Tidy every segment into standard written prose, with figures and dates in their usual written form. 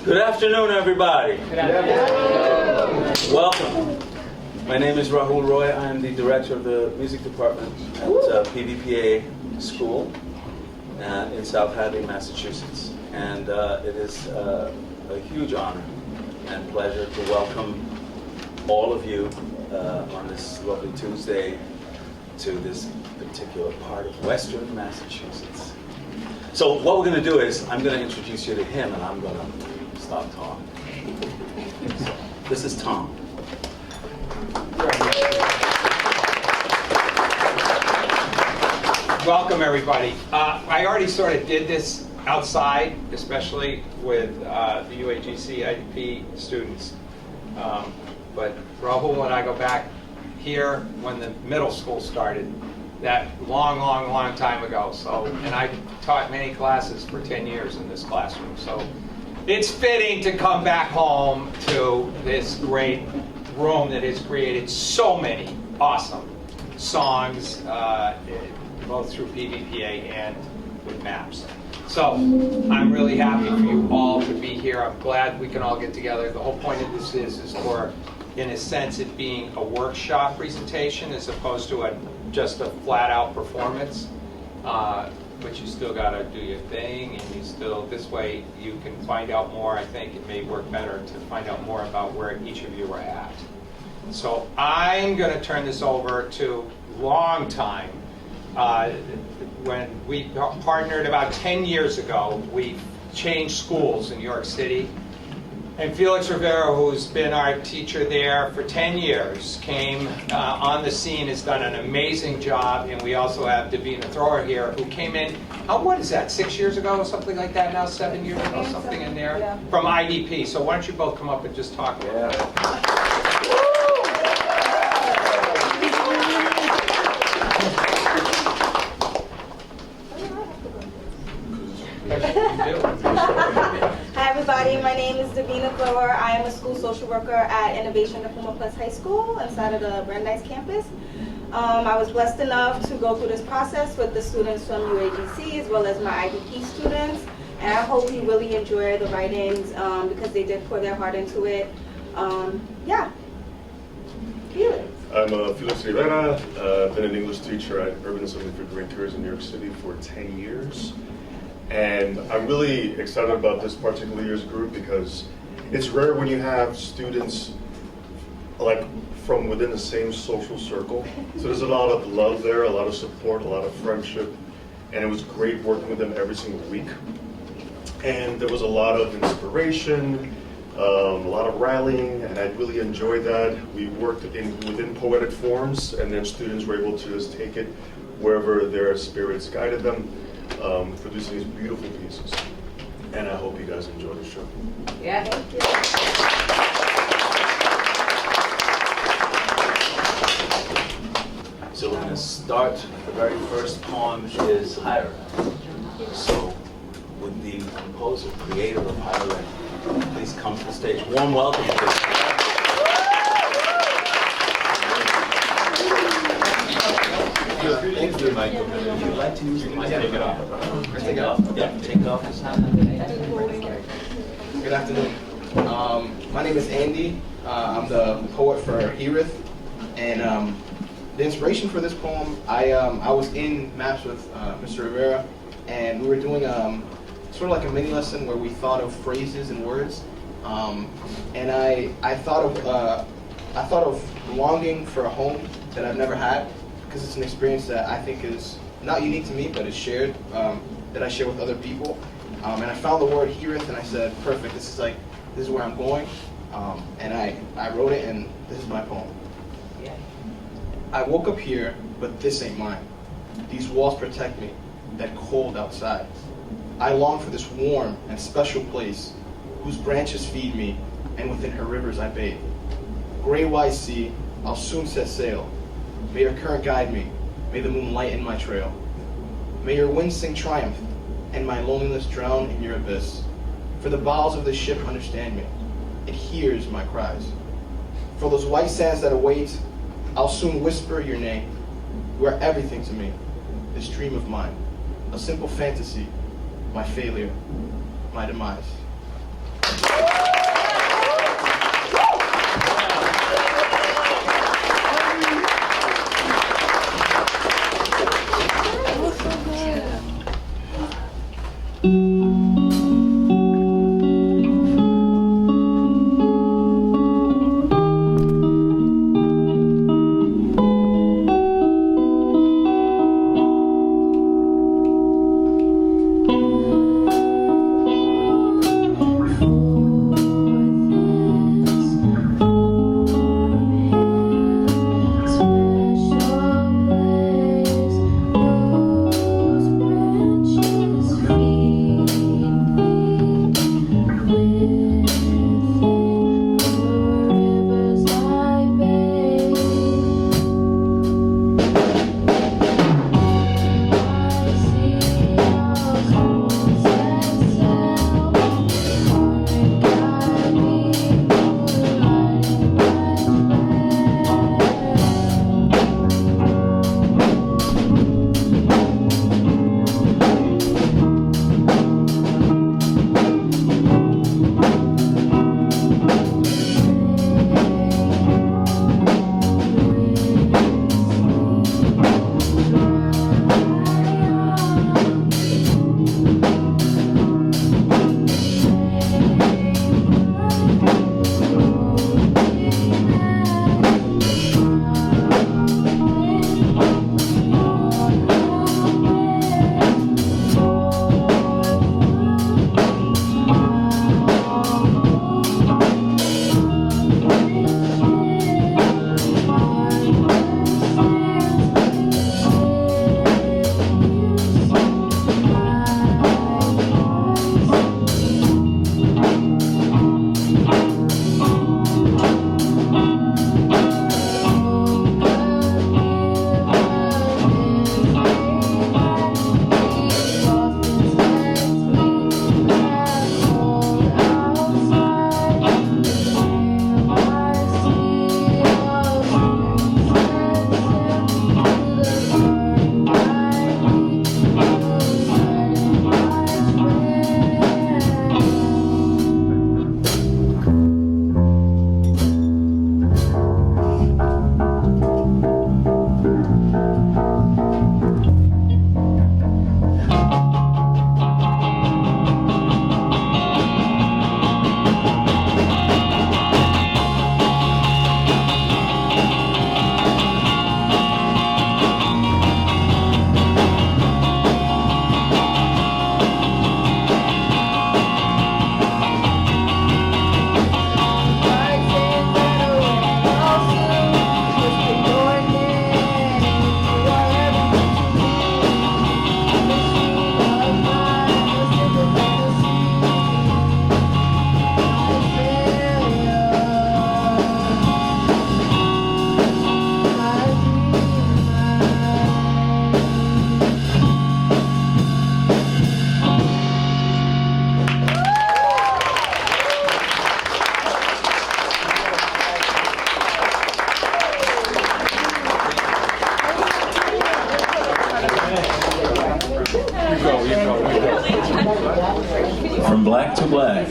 Good afternoon, everybody. Good afternoon. Welcome. My name is Rahul Roy. I am the director of the music department at PVPA School in South Hadley, Massachusetts. And it is a huge honor and pleasure to welcome all of you on this lovely Tuesday to this particular part of Western Massachusetts. So what we're going to do is I'm going to introduce you to him, and I'm going to stop talking. So, this is Tom. Welcome, everybody. I already sort of did this outside, especially with the UAGC IDP students. But Rahul and I go back here when the middle school started, that long time ago. So, and I taught many classes for 10 years in this classroom. So it's fitting to come back home to this great room that has created so many awesome songs, both through PVPA and with MAPS. So I'm really happy for you all to be here. I'm glad we can all get together. The whole point of this is for, in a sense, it being a workshop presentation as opposed to just a flat-out performance. But you still got to do your thing, and you still, this way you can find out more. I think it may work better to find out more about where each of you are at. So I'm going to turn this over to long time. When we partnered about 10 years ago, we changed schools in New York City. And Felix Rivera, who's been our teacher there for 10 years, came on the scene, has done an amazing job. And we also have Davina Thrower here, who came in, what is that, 6 years ago, something like that now, 7 years ago, something in there, yeah, from IDP. So why don't you both come up and just talk a little bit. Hi everybody, my name is Davina Thrower. I am a school social worker at Innovation Diploma Plus High School inside of the Brandeis campus. I was blessed enough to go through this process with the students from UAGC as well as my IDP students. And I hope you really enjoy the write-ins because they did pour their heart into it. Yeah. Felix. I'm Felix Rivera. I've been an English teacher at Urban Assembly for Green Careers in New York City for 10 years. And I'm really excited about this particular year's group because it's rare when you have students like from within the same social circle. So there's a lot of love there, a lot of support, a lot of friendship, and it was great working with them every single week. And there was a lot of inspiration, a lot of rallying, and I really enjoyed that. We worked within poetic forms, and then students were able to just take it wherever their spirits guided them. Producing these beautiful pieces, and I hope you guys enjoy the show. Yeah, thank you. So we're going to start. The very first poem is Hiram. So would the composer, creator of Hiram, please come to the stage. Warm welcome, please. Thank you, Michael. Would you like to use the mic? Take it off. Take it off? Yeah, take it off this time. Good afternoon. My name is Andy. I'm the poet for Herith. And the inspiration for this poem, I was in MAPS with Mr. Rivera, and we were doing sort of like a mini lesson where we thought of phrases and words. And I thought of longing for a home that I've never had, because it's an experience that I think is not unique to me, but it's shared, that I share with other people. And I found the word Herith, and I said, perfect, this is where I'm going. And I wrote it, and this is my poem. I woke up here, but this ain't mine. These walls protect me, that cold outside. I long for this warm and special place, whose branches feed me, and within her rivers I bathe. Gray wide sea, I'll soon set sail. May your current guide me, may the moon lighten my trail. May your winds sing triumph, and my loneliness drown in your abyss. For the bowels of this ship understand me, it hears my cries. For those white sands that await, I'll soon whisper your name. You are everything to me, this dream of mine, a simple fantasy, my failure, my demise.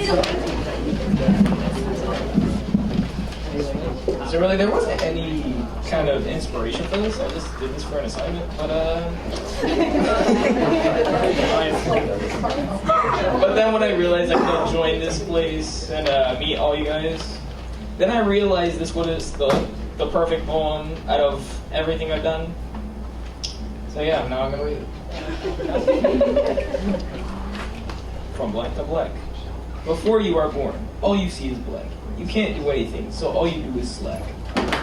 So really, there wasn't any kind of inspiration for this. I just did this for an assignment, but but then when I realized I could join this place and meet all you guys, then I realized this was the perfect poem out of everything I've done. So yeah, now I'm gonna read it. From black to black. Before you are born, all you see is black. You can't do anything, so all you do is slack.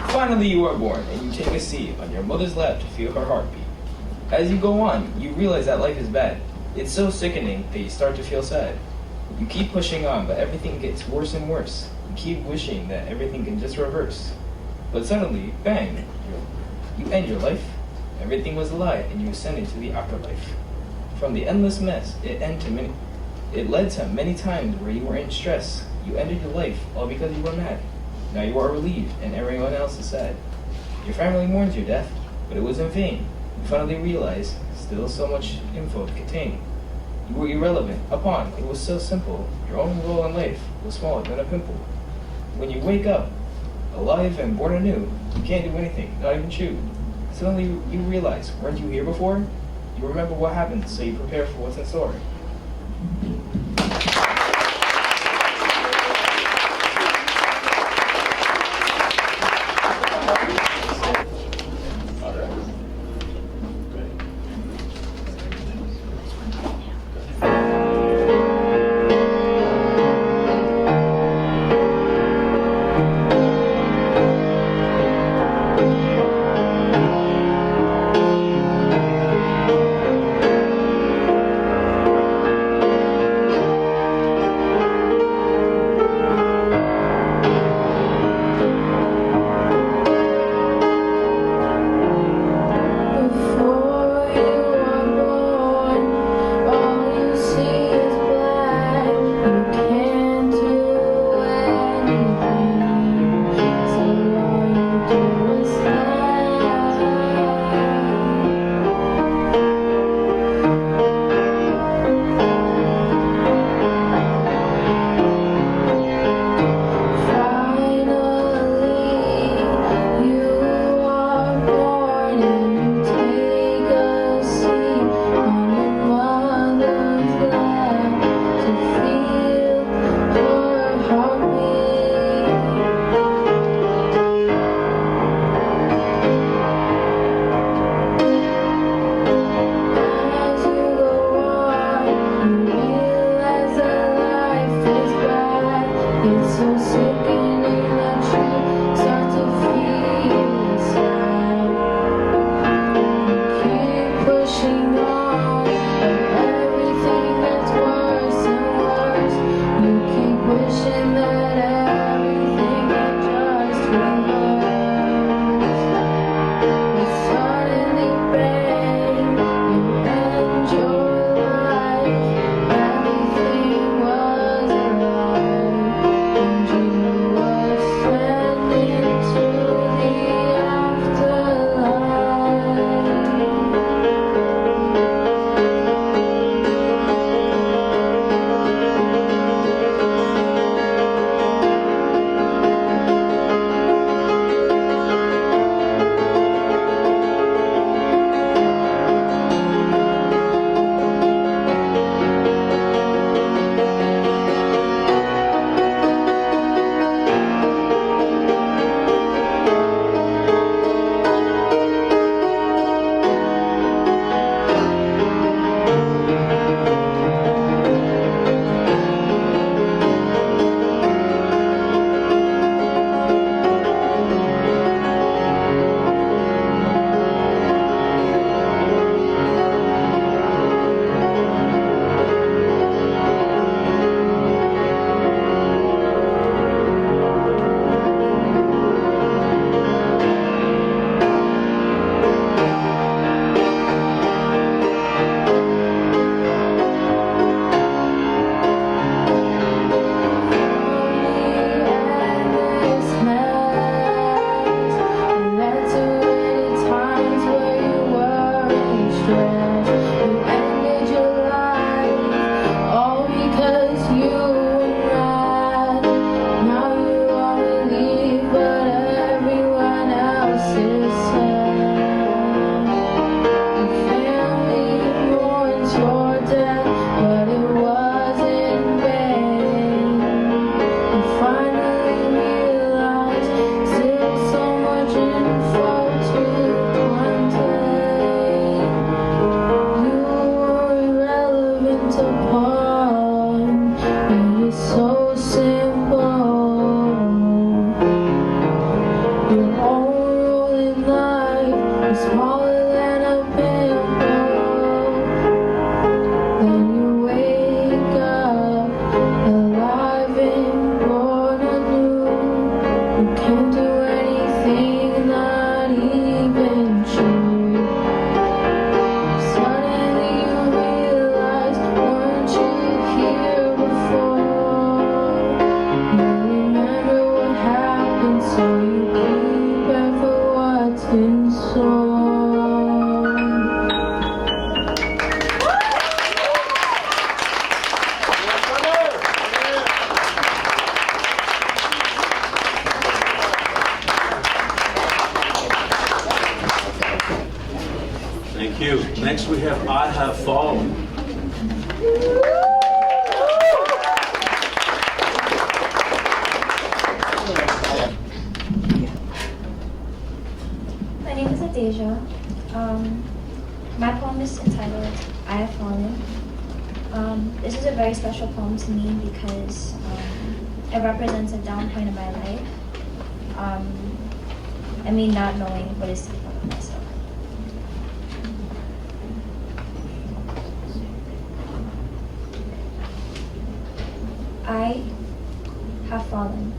Finally you are born, and you take a seat on your mother's lap to feel her heartbeat. As you go on, you realize that life is bad. It's so sickening that you start to feel sad. You keep pushing on, but everything gets worse and worse. You keep wishing that everything can just reverse. But suddenly, bang, you end your life. Everything was a lie, and you ascend into the afterlife. From the endless mess, it led to many times where you were in stress. You ended your life all because you were mad. Now you are relieved, and everyone else is sad. Your family mourns your death, but it was in vain. You finally realize, still so much info to contain. You were irrelevant, a pawn, it was so simple. Your own role in life was smaller than a pimple. When you wake up, alive and born anew, you can't do anything, not even chew. Suddenly you realize, weren't you here before? You remember what happened, so you prepare for what's in store. Everything was alive, and you it's so simple. Your own role in life is smaller than a pimple. Then you wake up alive and born anew. You can't do anything, not even cheer. Suddenly you realize, weren't you here before? You remember what happened, so you prepare for what's in store. Thank you. Next we have I Have Fallen. My name is Adeja. My poem is entitled I Have Fallen. This is a very special poem to me because it represents a down point in my life. Me not knowing what is to become of myself. I have fallen.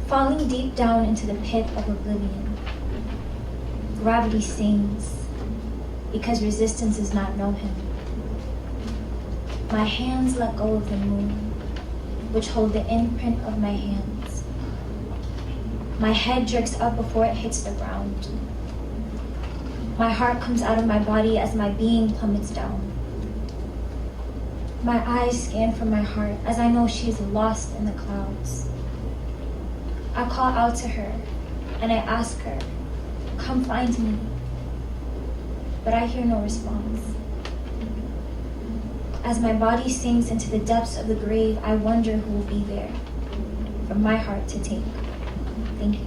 Falling deep down into the pit of oblivion. Gravity sings because resistance does not know him. My hands let go of the moon, which hold the imprint of my hands. My head jerks up before it hits the ground. My heart comes out of my body as my being plummets down. My eyes scan for my heart as I know she is lost in the clouds. I call out to her and I ask her, come find me. But I hear no response. As my body sinks into the depths of the grave, I wonder who will be there for my heart to take. Thank you.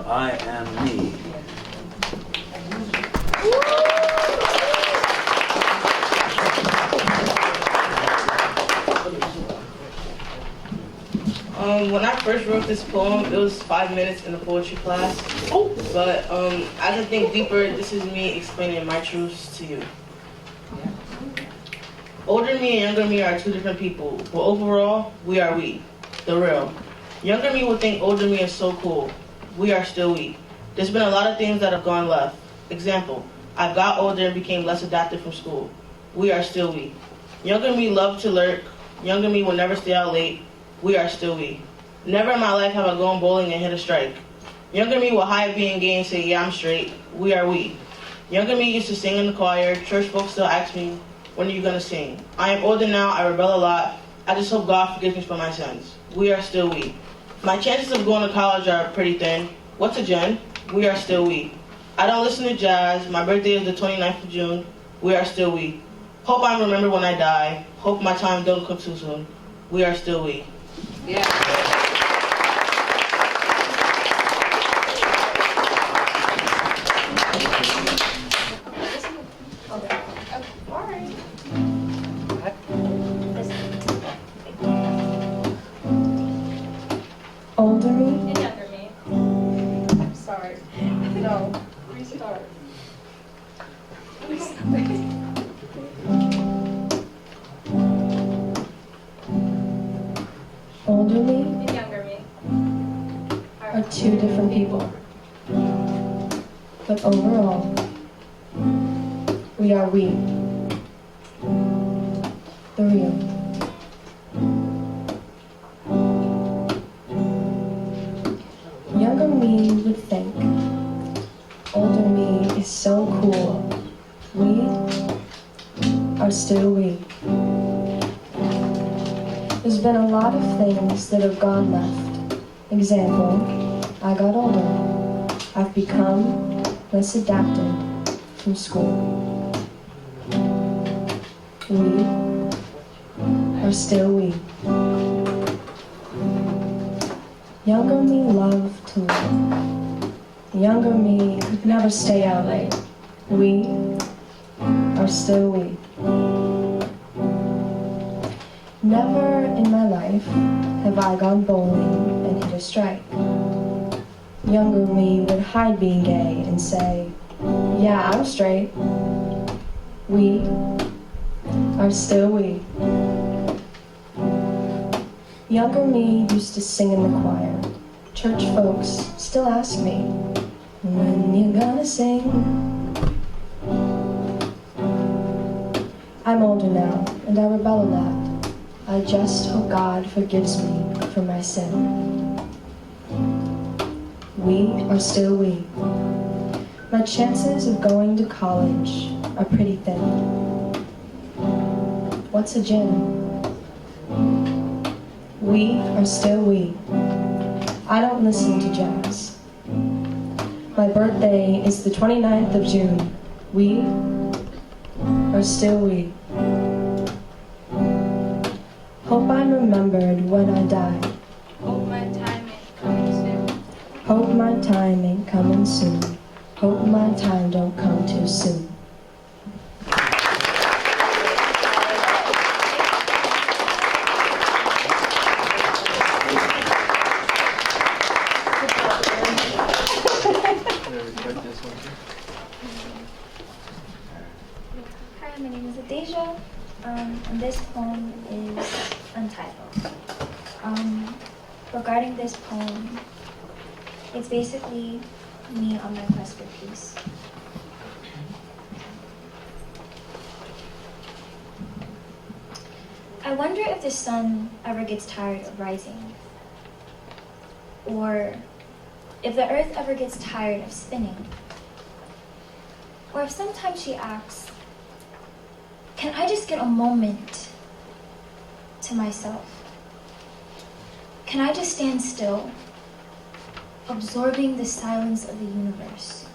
I Am Me. When I first wrote this poem, it was 5 minutes in a poetry class. But as I think deeper, this is me explaining my truths to you. Older me and younger me are two different people, but overall, we are we, the real. Younger me would think older me is so cool. We are still we. There's been a lot of things that have gone left. Example, I got older and became less adapted from school. We are still we. Younger me loved to lurk. Younger me will never stay out late. We are still we. Never in my life have I gone bowling and hit a strike. Younger me will hide being gay and say, yeah, I'm straight. We are we. Younger me used to sing in the choir. Church folks still ask me, when are you gonna sing? I am older now, I rebel a lot. I just hope God forgives me for my sins. We are still we. My chances of going to college are pretty thin. What's a gen? We are still we. I don't listen to jazz. My birthday is the 29th of June. We are still we. Hope I'm remembered when I die. Hope my time don't come too soon. We are still we. Yeah. Older me? And younger me. I'm sorry. No. Restart. Older me And younger me. are two different people. But overall, we are we. The real. Younger me would think older me is so cool. We are still we. There's been a lot of things that have gone left. Example, I got older. I've become less adapted from school. We are still we. Younger me loved to live. Younger me could never stay out late. We are still we. Never in my life have I gone bowling and hit a strike. Younger me would hide being gay and say, yeah, I'm straight. We are still we. Younger me used to sing in the choir. Church folks still ask me, when you gonna sing? I'm older now, and I rebel a lot. I just hope God forgives me for my sin. We are still we. My chances of going to college are pretty thin. What's a gin? We are still we. I don't listen to jazz. My birthday is the 29th of June. We are still we. Hope I'm remembered when I die. Hope my time ain't coming soon. Hope my time ain't coming soon. Hope my time don't come too soon. Hi, my name is Adeja, and this poem is untitled. Regarding this poem, it's basically me on my quest for peace. I wonder if the sun ever gets tired of rising, or if the earth ever gets tired of spinning, or if sometimes she asks, can I just get a moment to myself? Can I just stand still, absorbing the silence of the universe?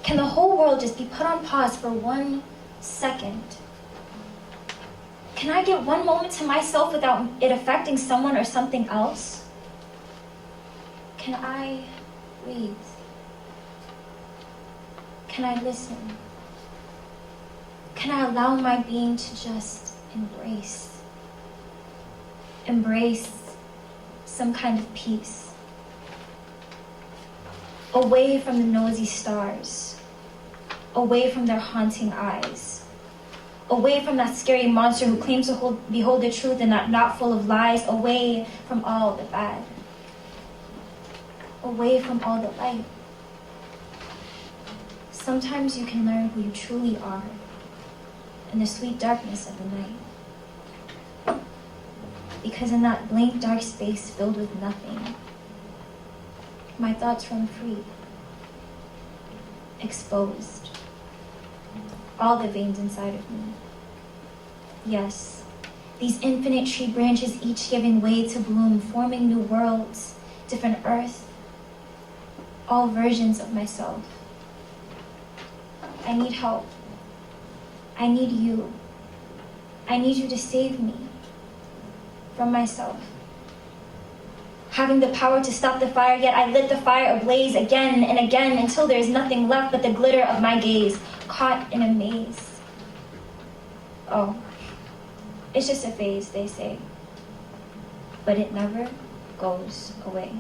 Can the whole world just be put on pause for 1 second? Can I get one moment to myself without it affecting someone or something else? Can I breathe? Can I listen? Can I allow my being to just embrace some kind of peace? Away from the nosy stars, away from their haunting eyes, away from that scary monster who claims to behold the truth and not full of lies, away from all the bad, away from all the light. Sometimes you can learn who you truly are in the sweet darkness of the night. Because in that blank dark space filled with nothing, my thoughts run free, exposed, all the veins inside of me. Yes, these infinite tree branches, each giving way to bloom, forming new worlds, different earth, all versions of myself. I need help. I need you. I need you to save me from myself. Having the power to stop the fire, yet I lit the fire ablaze again and again until there is nothing left but the glitter of my gaze, caught in a maze. Oh, it's just a phase, they say, but it never goes away.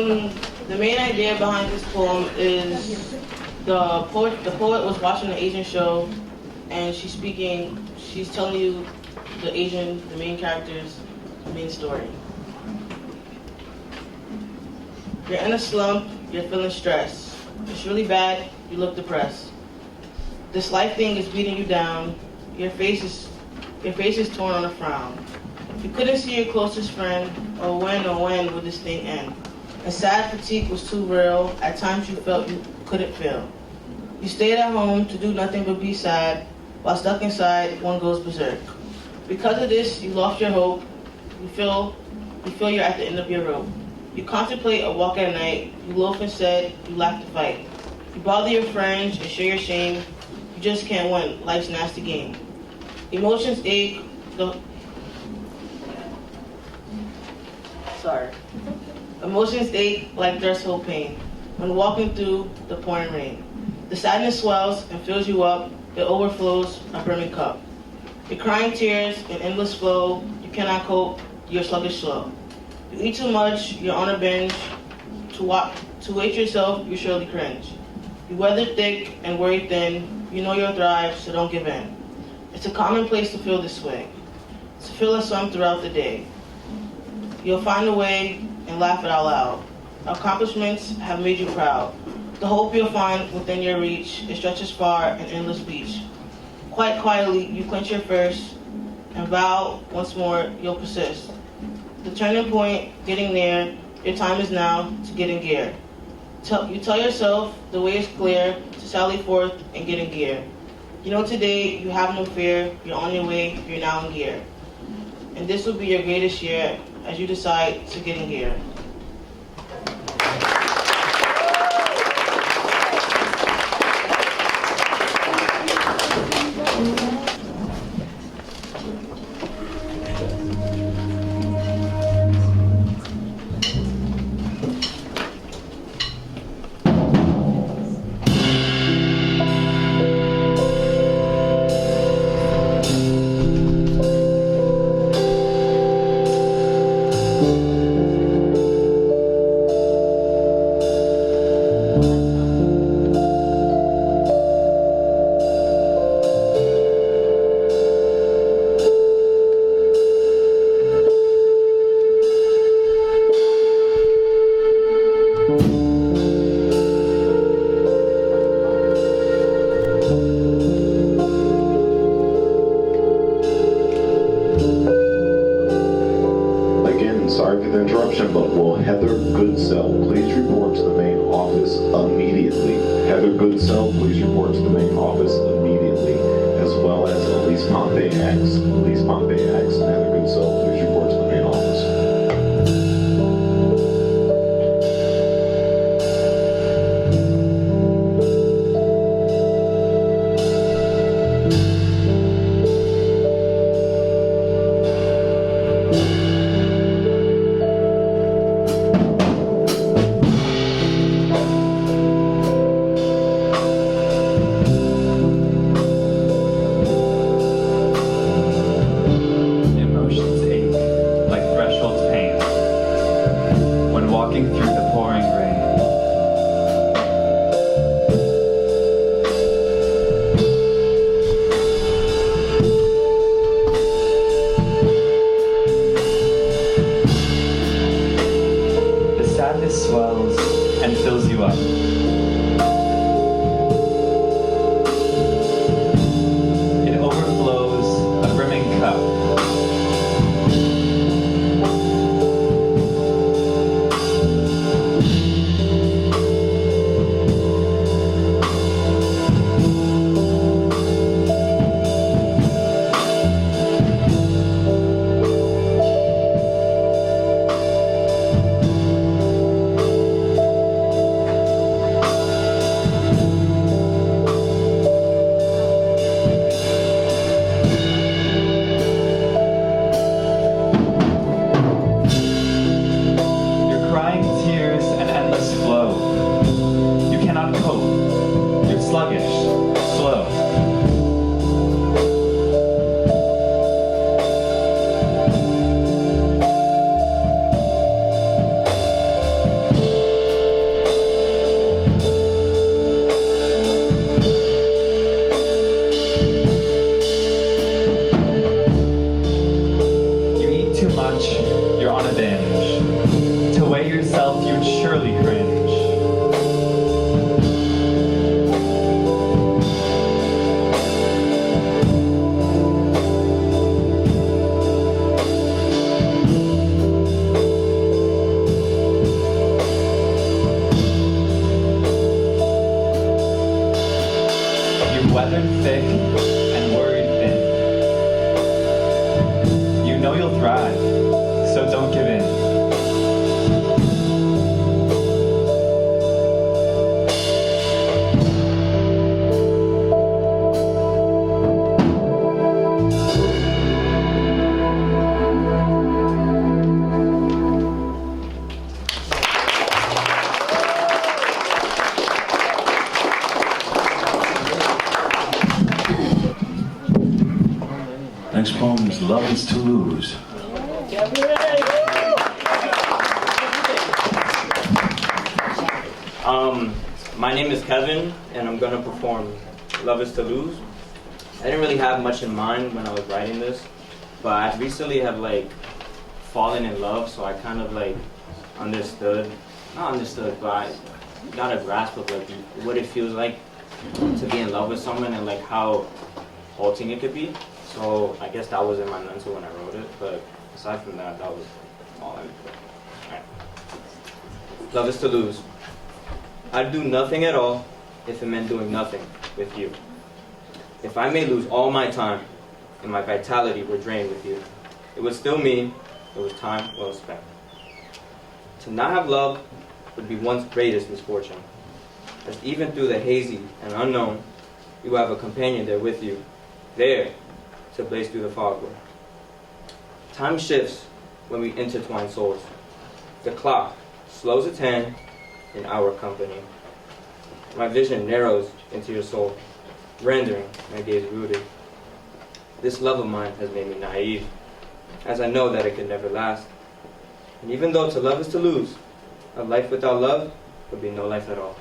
The main idea behind this poem is the poet was watching an Asian show, and she's telling you the main character's main story. You're in a slump, you're feeling stressed. It's really bad, you look depressed. This life thing is beating you down, your face is torn on a frown. You couldn't see your closest friend, or when would this thing end? And sad fatigue was too real, at times you felt you couldn't feel. You stayed at home to do nothing but be sad, while stuck inside, one goes berserk. Because of this, you lost your hope, you feel you're at the end of your rope. You contemplate a walk at night, you loaf instead, you laugh to fight. You bother your friends and share your shame, you just can't win, life's nasty game. Emotions ache, Emotions ache like threshold pain when walking through the pouring rain. The sadness swells and fills you up, it overflows a brimming cup. You're crying tears in endless flow, you cannot cope, you're sluggish slow. You eat too much, you're on a binge, to wait yourself, you surely cringe. You weather thick and worry thin, you know you'll thrive, so don't give in. It's a common place to feel this way, to feel a sum throughout the day. You'll find a way and laugh it out loud. Accomplishments have made you proud. The hope you'll find within your reach, it stretches far, an endless beach. Quite quietly, you clench your fist and vow once more you'll persist. The turning point, getting there, your time is now to get in gear. You tell yourself the way is clear to sally forth and get in gear. You know today you have no fear, you're on your way, you're now in gear. And this will be your greatest year as you decide to get in gear. Sorry for the interruption, but will Heather Goodsell please report to the main office immediately? Heather Goodsell, please report to the main office immediately, as well as Elise Pompey X. Elise Pompey X and Heather Goodsell, please report to the main office. Swells and fills you up. It overflows a brimming cup. much, you're on a binge. To weigh yourself, you'd surely cringe. You've weathered thick and worried thin. You know you'll thrive, so don't give in. Next poem is Love is to Lose. My name is Kevin, and I'm gonna perform Love is to Lose. I didn't really have much in mind when I was writing this, but I recently have fallen in love, so I kind of not understood, but I got a grasp of what it feels like to be in love with someone and how halting it could be. So I guess that was in my mental when I wrote it, but aside from that, that was all I put. Alright. Love is to lose. I'd do nothing at all if it meant doing nothing with you. If I may lose all my time and my vitality were drained with you, it would still mean it was time well spent. To not have love would be one's greatest misfortune, as even through the hazy and unknown, you have a companion there with you, there to blaze through the fogwood. Time shifts when we intertwine souls. The clock slows its hand in our company. My vision narrows into your soul, rendering my gaze rooted. This love of mine has made me naive, as I know that it could never last. And even though to love is to lose, a life without love would be no life at all.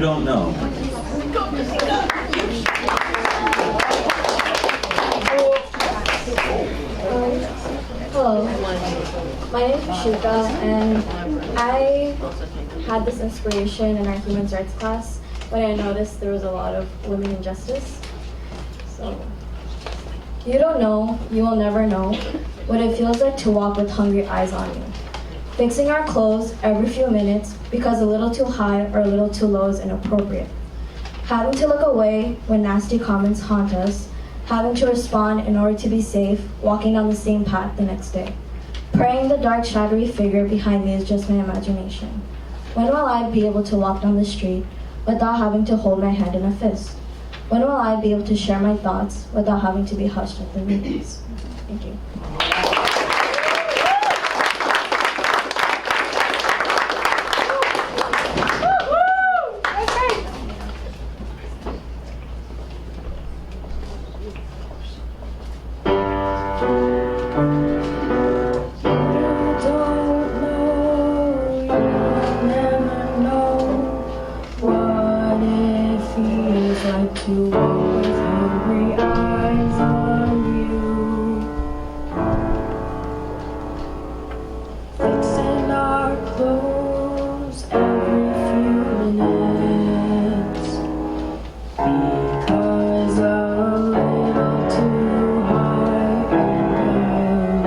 don't know. Hello, my name is Rashika, and I had this inspiration in our human rights class when I noticed there was a lot of women injustice. So, you don't know, you will never know what it feels like to walk with hungry eyes on you. Fixing our clothes every few minutes because a little too high or a little too low is inappropriate. Having to look away when nasty comments haunt us. Having to respond in order to be safe, walking down the same path the next day. Praying the dark, shadowy figure behind me is just my imagination. When will I be able to walk down the street without having to hold my hand in a fist? When will I be able to share my thoughts without having to be hushed at the meetings? Thank you. To walk with hungry eyes on you, fixing our clothes every few minutes because a little too high and a little too low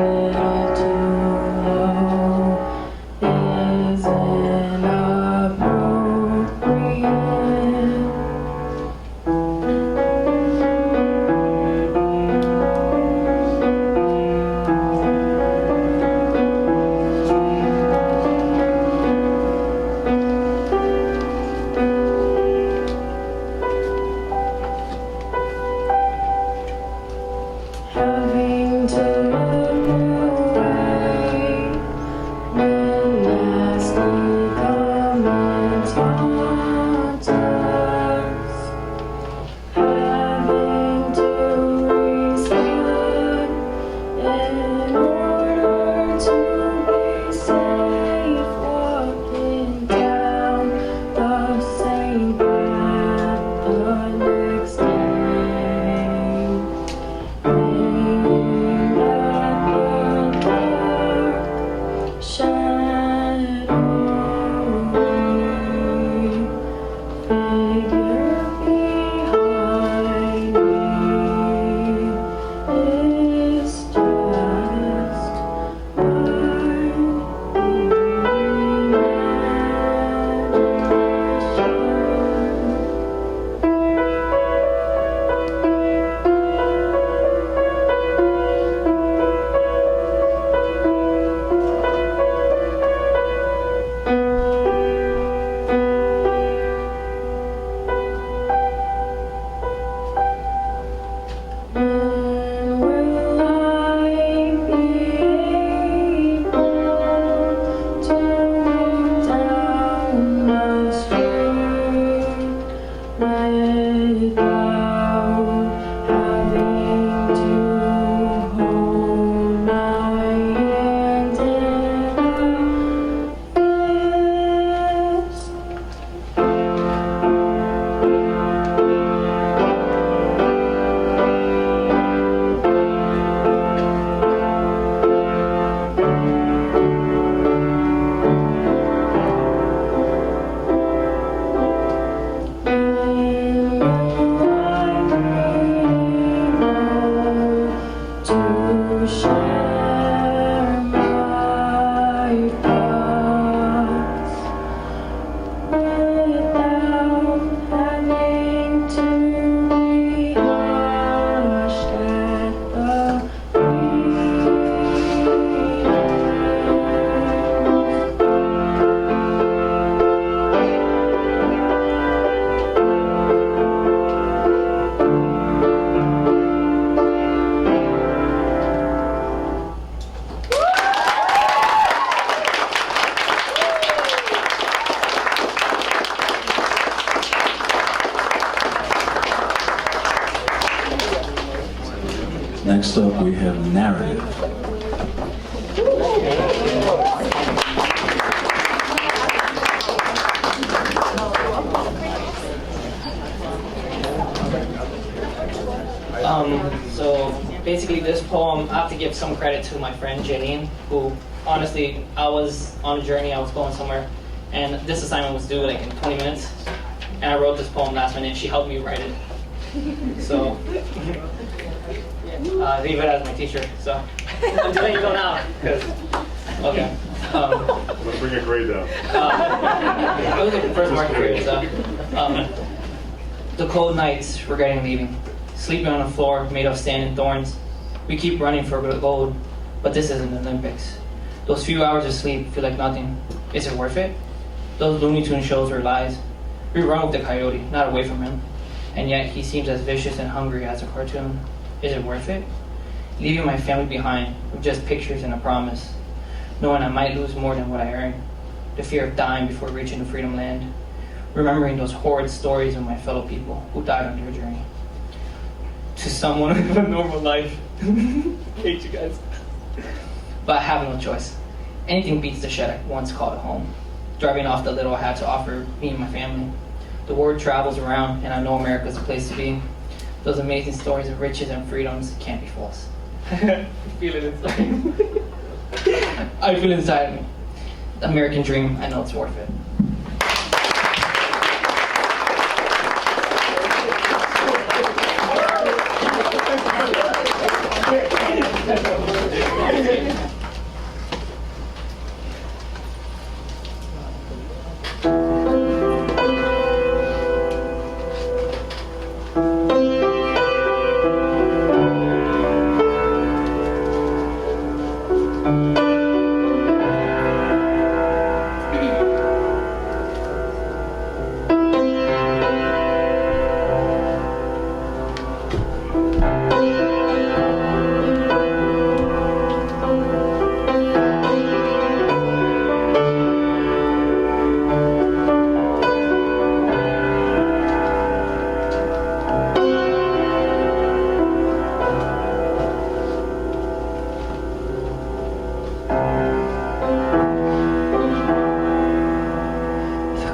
is inappropriate. Having to look away when nasty comments haunt us. Having to respond in order to be safe. Walking down the same path the next day. Next up, we have narrative. So basically this poem, I have to give some credit to my friend Janine, who honestly, I was on a journey, I was going somewhere, and this assignment was due like in 20 minutes, and I wrote this poem last minute, she helped me write it. So, leave it as my teacher, so I'm just letting you know now, 'cause, okay. Let's bring your grade down. I was like the first market period, so. The cold nights, regretting leaving. Sleeping on a floor made of sand and thorns. We keep running for the gold, but this isn't the Olympics. Those few hours of sleep feel like nothing. Is it worth it? Those Looney Tunes shows were lies. We run with the coyote, not away from him. And yet he seems as vicious and hungry as a cartoon. Is it worth it? Leaving my family behind with just pictures and a promise. Knowing I might lose more than what I earn. The fear of dying before reaching the freedom land. Remembering those horrid stories of my fellow people who died on their journey. To someone with a normal life. Hate you guys. But I have no choice. Anything beats the shed I once called a home. Driving off the little I had to offer me and my family. The word travels around and I know America's a place to be. Those amazing stories of riches and freedoms can't be false. I feel it inside. I feel inside me. The American dream, I know it's worth it.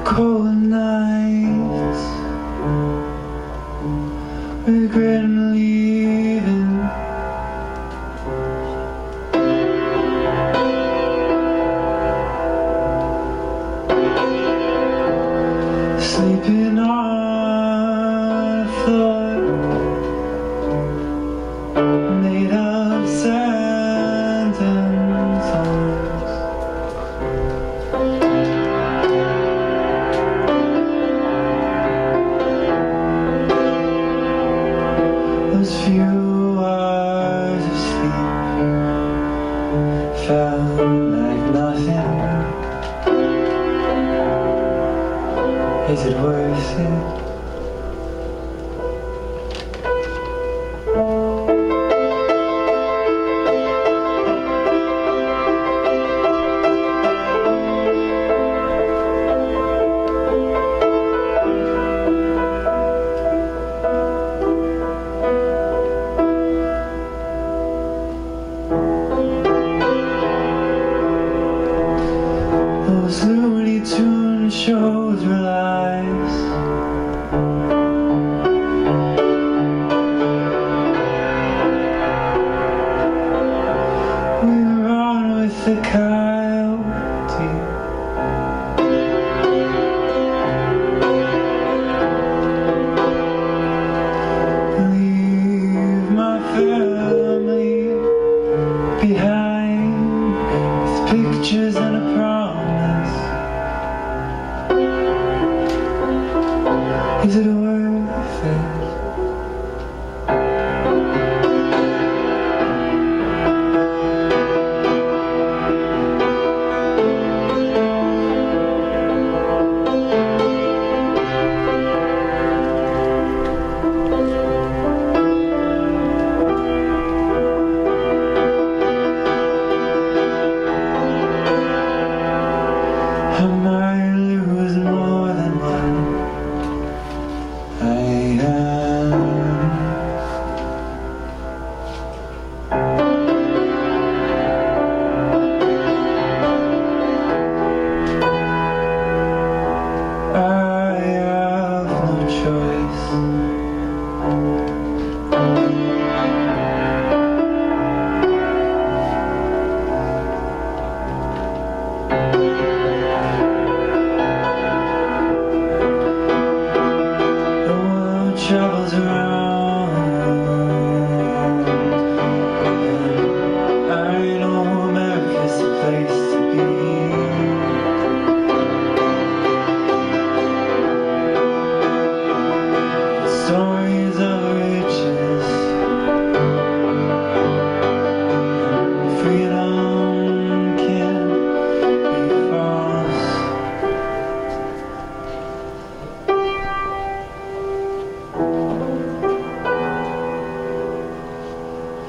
Cold nights, regretting leaving. Sleeping on a floor made of sand and thorns. Those few hours of sleep felt like nothing. Is it worth it? Those Looney Tunes shows were lies.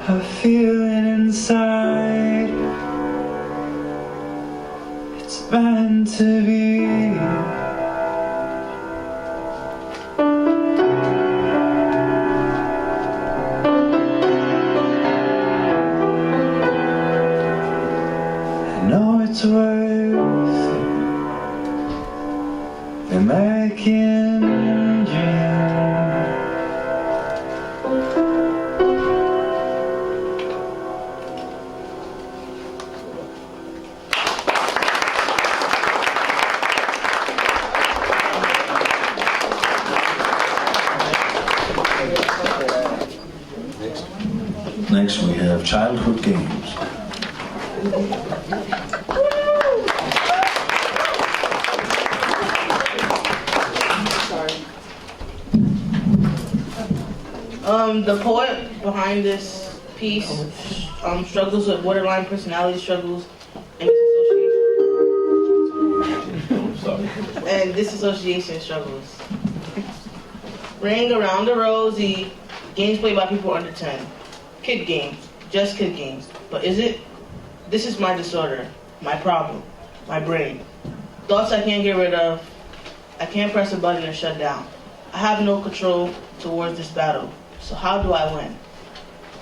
a feeling inside. It's meant to be. I know it's worth the American dream. Next, we have childhood games. The poet behind this piece struggles with borderline personality struggles and disassociation struggles. Ring around the rosy, games played by people under 10. Kid games, just kid games. But is it? This is my disorder, my problem, my brain. Thoughts I can't get rid of. I can't press a button and shut down. I have no control towards this battle. So how do I win?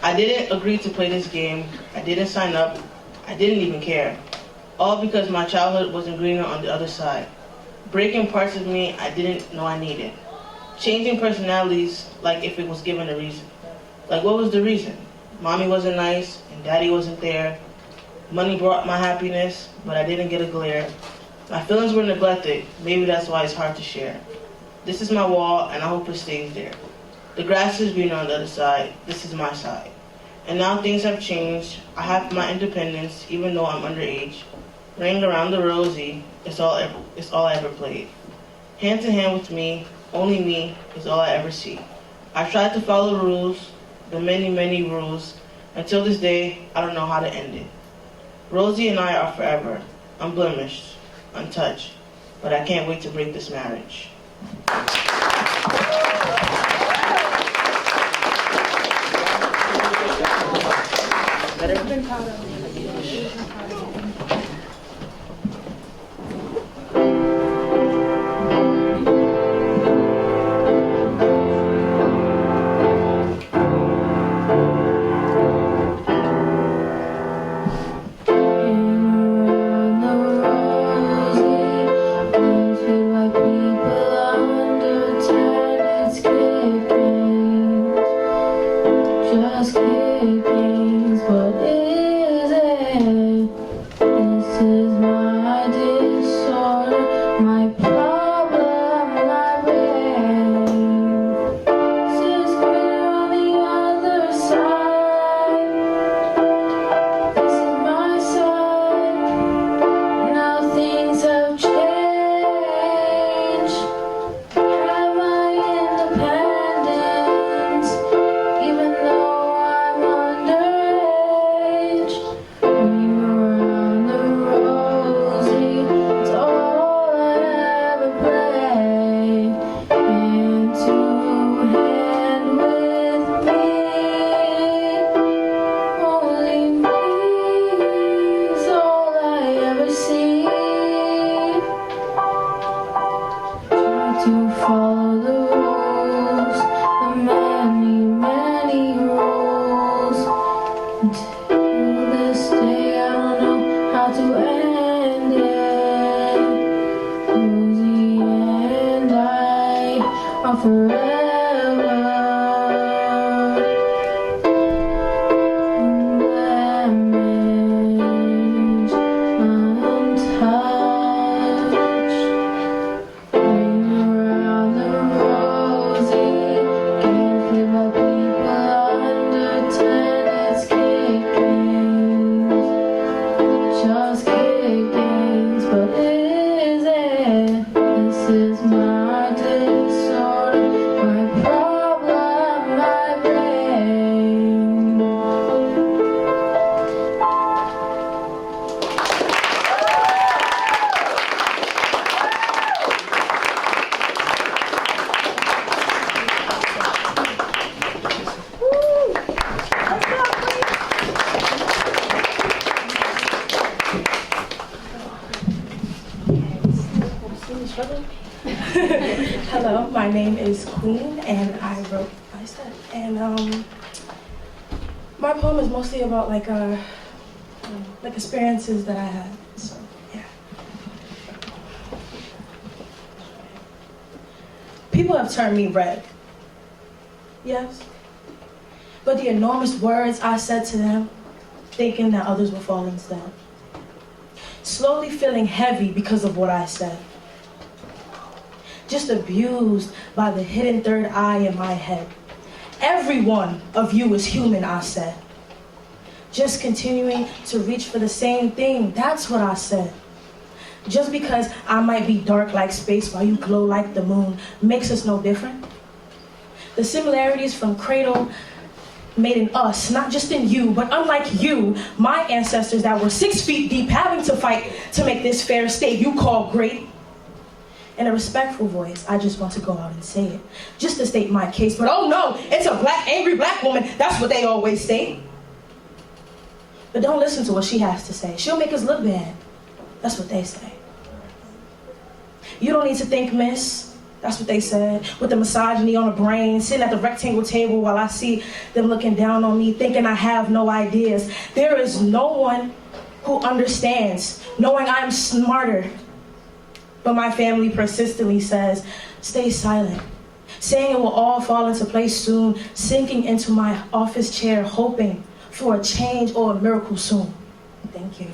I didn't agree to play this game. I didn't sign up. I didn't even care. All because my childhood wasn't greener on the other side. Breaking parts of me I didn't know I needed. Changing personalities like if it was given a reason. Like what was the reason? Mommy wasn't nice and daddy wasn't there. Money brought my happiness, but I didn't get a glare. My feelings were neglected. Maybe that's why it's hard to share. This is my wall and I hope it stays there. The grass is greener on the other side. This is my side. And now things have changed. I have my independence, even though I'm underage. Ring around the rosy, it's all I ever played. Hand to hand with me, only me, is all I ever see. I've tried to follow rules, the many, many rules. Until this day, I don't know how to end it. Rosie and I are forever, unblemished, untouched. But I can't wait to break this marriage. Better have been proud of me. Just kid games, what is it? This is my disorder, my problem, my brain. This is clear on the other side. This is my side. Now things have changed. Have my independence, even though I'm underage. Ring around the rosy, it's all I ever played. Hand to hand with me, only me is all I ever see. Try to follow the rules, the many, many rules. Until this day, I don't know how to end it. Rosie and I are forever unblemished, untouched. Ring around the rosy, games played by people under 10. It's kid my name is Queen, and I wrote my set. And my poem is mostly about like experiences that I had. So yeah. People have turned me red. Yes. But the enormous words I said to them, thinking that others would fall instead. Slowly feeling heavy because of what I said. Just abused by the hidden third eye in my head. Every one of you is human, I said. Just continuing to reach for the same thing, that's what I said. Just because I might be dark like space while you glow like the moon makes us no different. The similarities from cradle made in us, not just in you, but unlike you, my ancestors that were 6 feet deep having to fight to make this fair state you call great. In a respectful voice, I just want to go out and say it, just to state my case. But oh no, it's a black, angry black woman, that's what they always say. But don't listen to what she has to say. She'll make us look bad. That's what they say. You don't need to think, miss. That's what they said, with the misogyny on the brain, sitting at the rectangle table while I see them looking down on me, thinking I have no ideas. There is no one who understands, knowing I'm smarter. But my family persistently says, stay silent, saying it will all fall into place soon, sinking into my office chair, hoping for a change or a miracle soon. Thank you.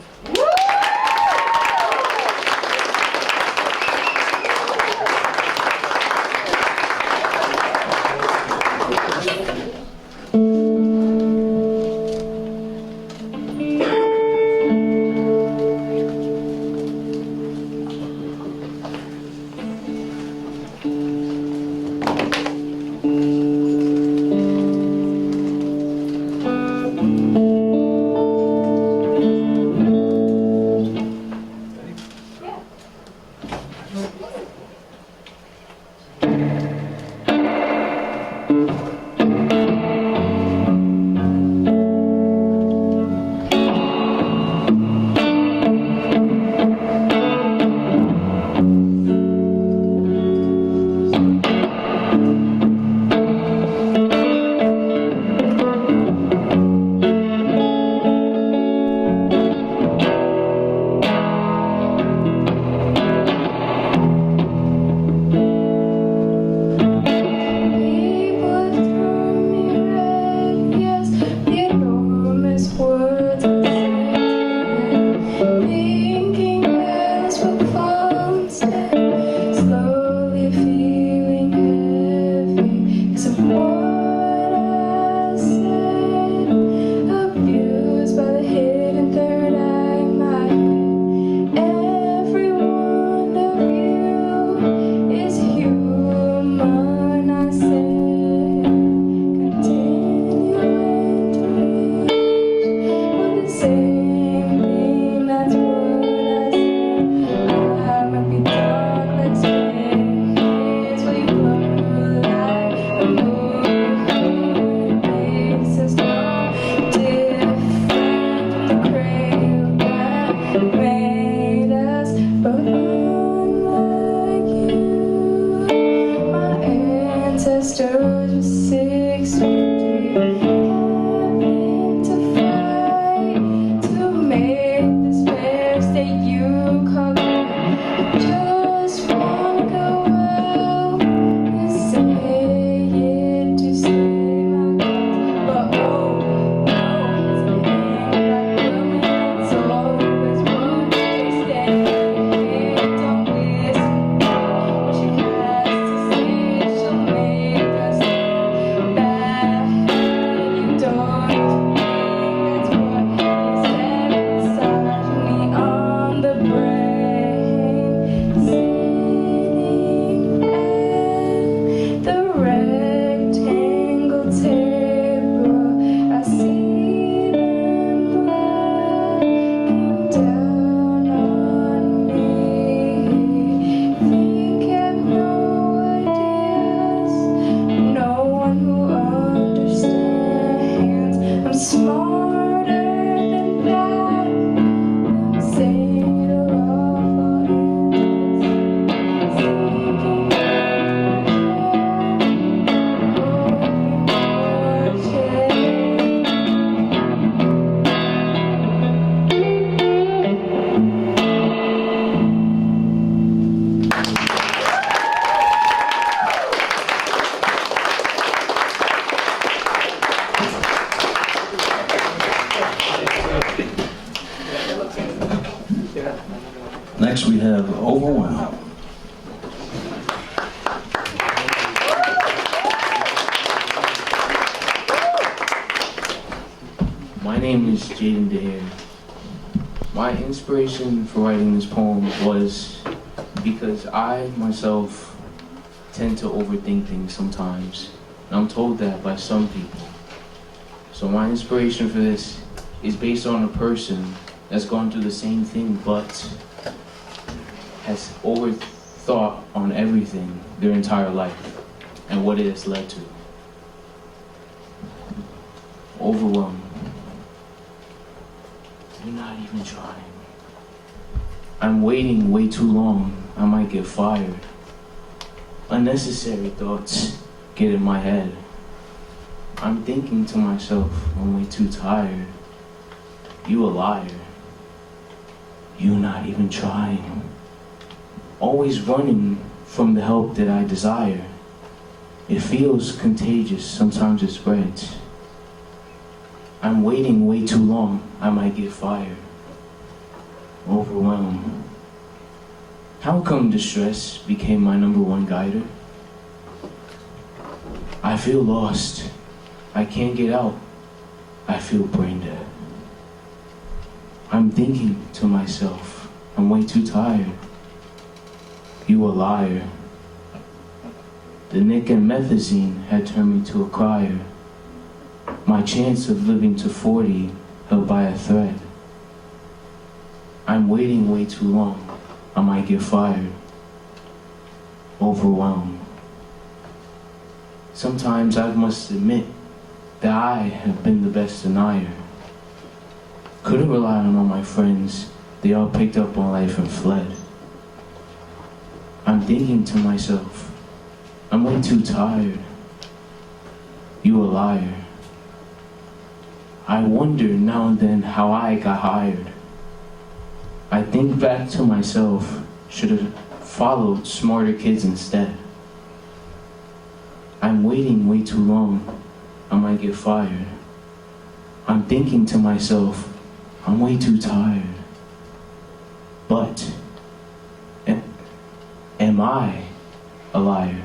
Next we have Overwhelmed. My name is Jaden DeHare. My inspiration for writing this poem was because I myself tend to overthink things sometimes. And I'm told that by some people. So my inspiration for this is based on a person that's gone through the same thing but has overthought on everything their entire life and what it has led to. Overwhelmed. You're not even trying. I'm waiting way too long. I might get fired. Unnecessary thoughts get in my head. I'm thinking to myself, I'm way too tired. You a liar. You not even trying. Always running from the help that I desire. It feels contagious, sometimes it spreads. I'm waiting way too long, I might get fired. Overwhelmed. How come distress became my #1 guider? I feel lost. I can't get out. I feel brain dead. I'm thinking to myself, I'm way too tired. You a liar. The Nick and Methazine had turned me to a crier. My chance of living to 40 held by a thread. I'm waiting way too long. I might get fired. Overwhelmed. Sometimes I must admit that I have been the best denier. Couldn't rely on all my friends. They all picked up on life and fled. I'm thinking to myself, I'm way too tired. You a liar. I wonder now and then how I got hired. I think back to myself, should have followed smarter kids instead. I'm waiting way too long, I might get fired. I'm thinking to myself, I'm way too tired. But, am I a liar?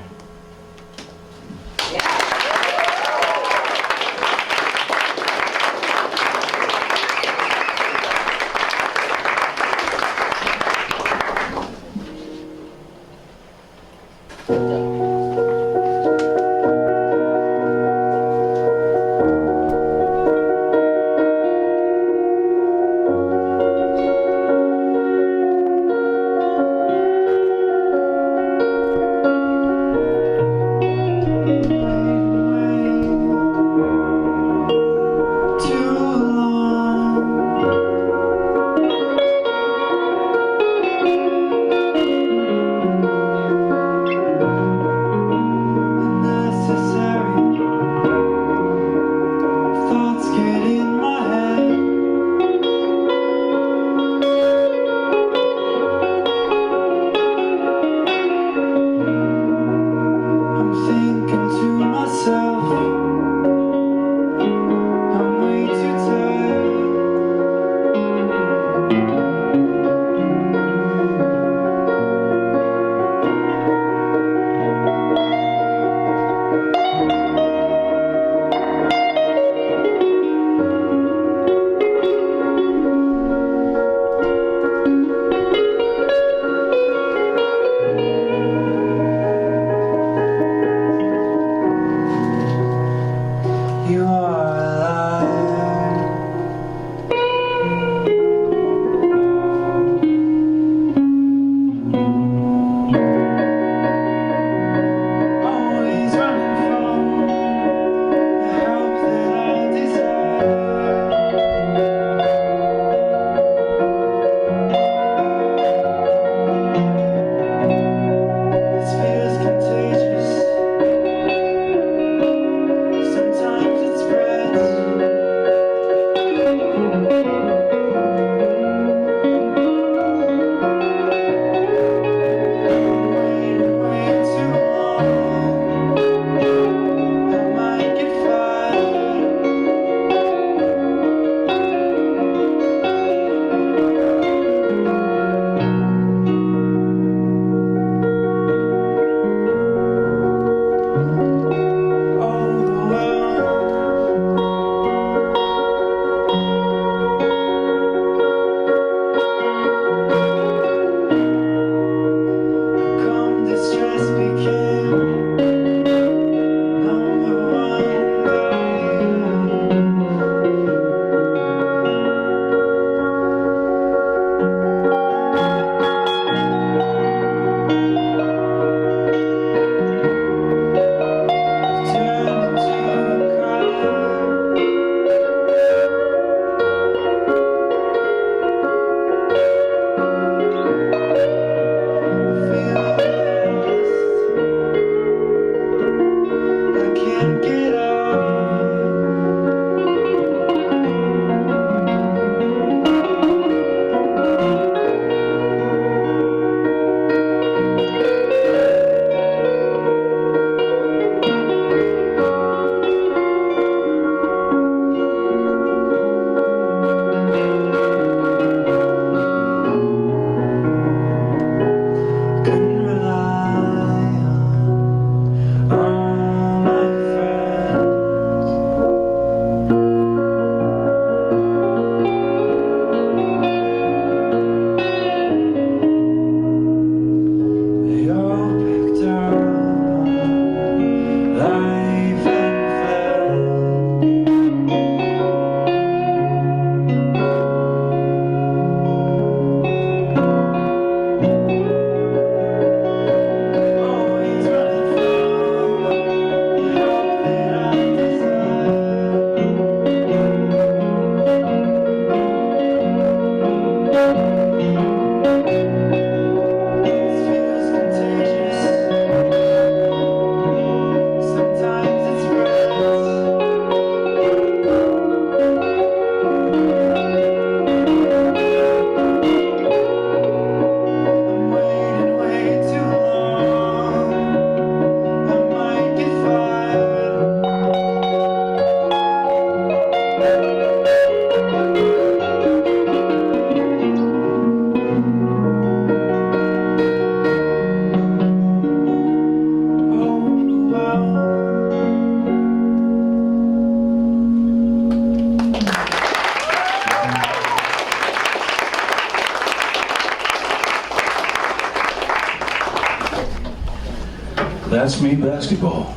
That's Me Basketball.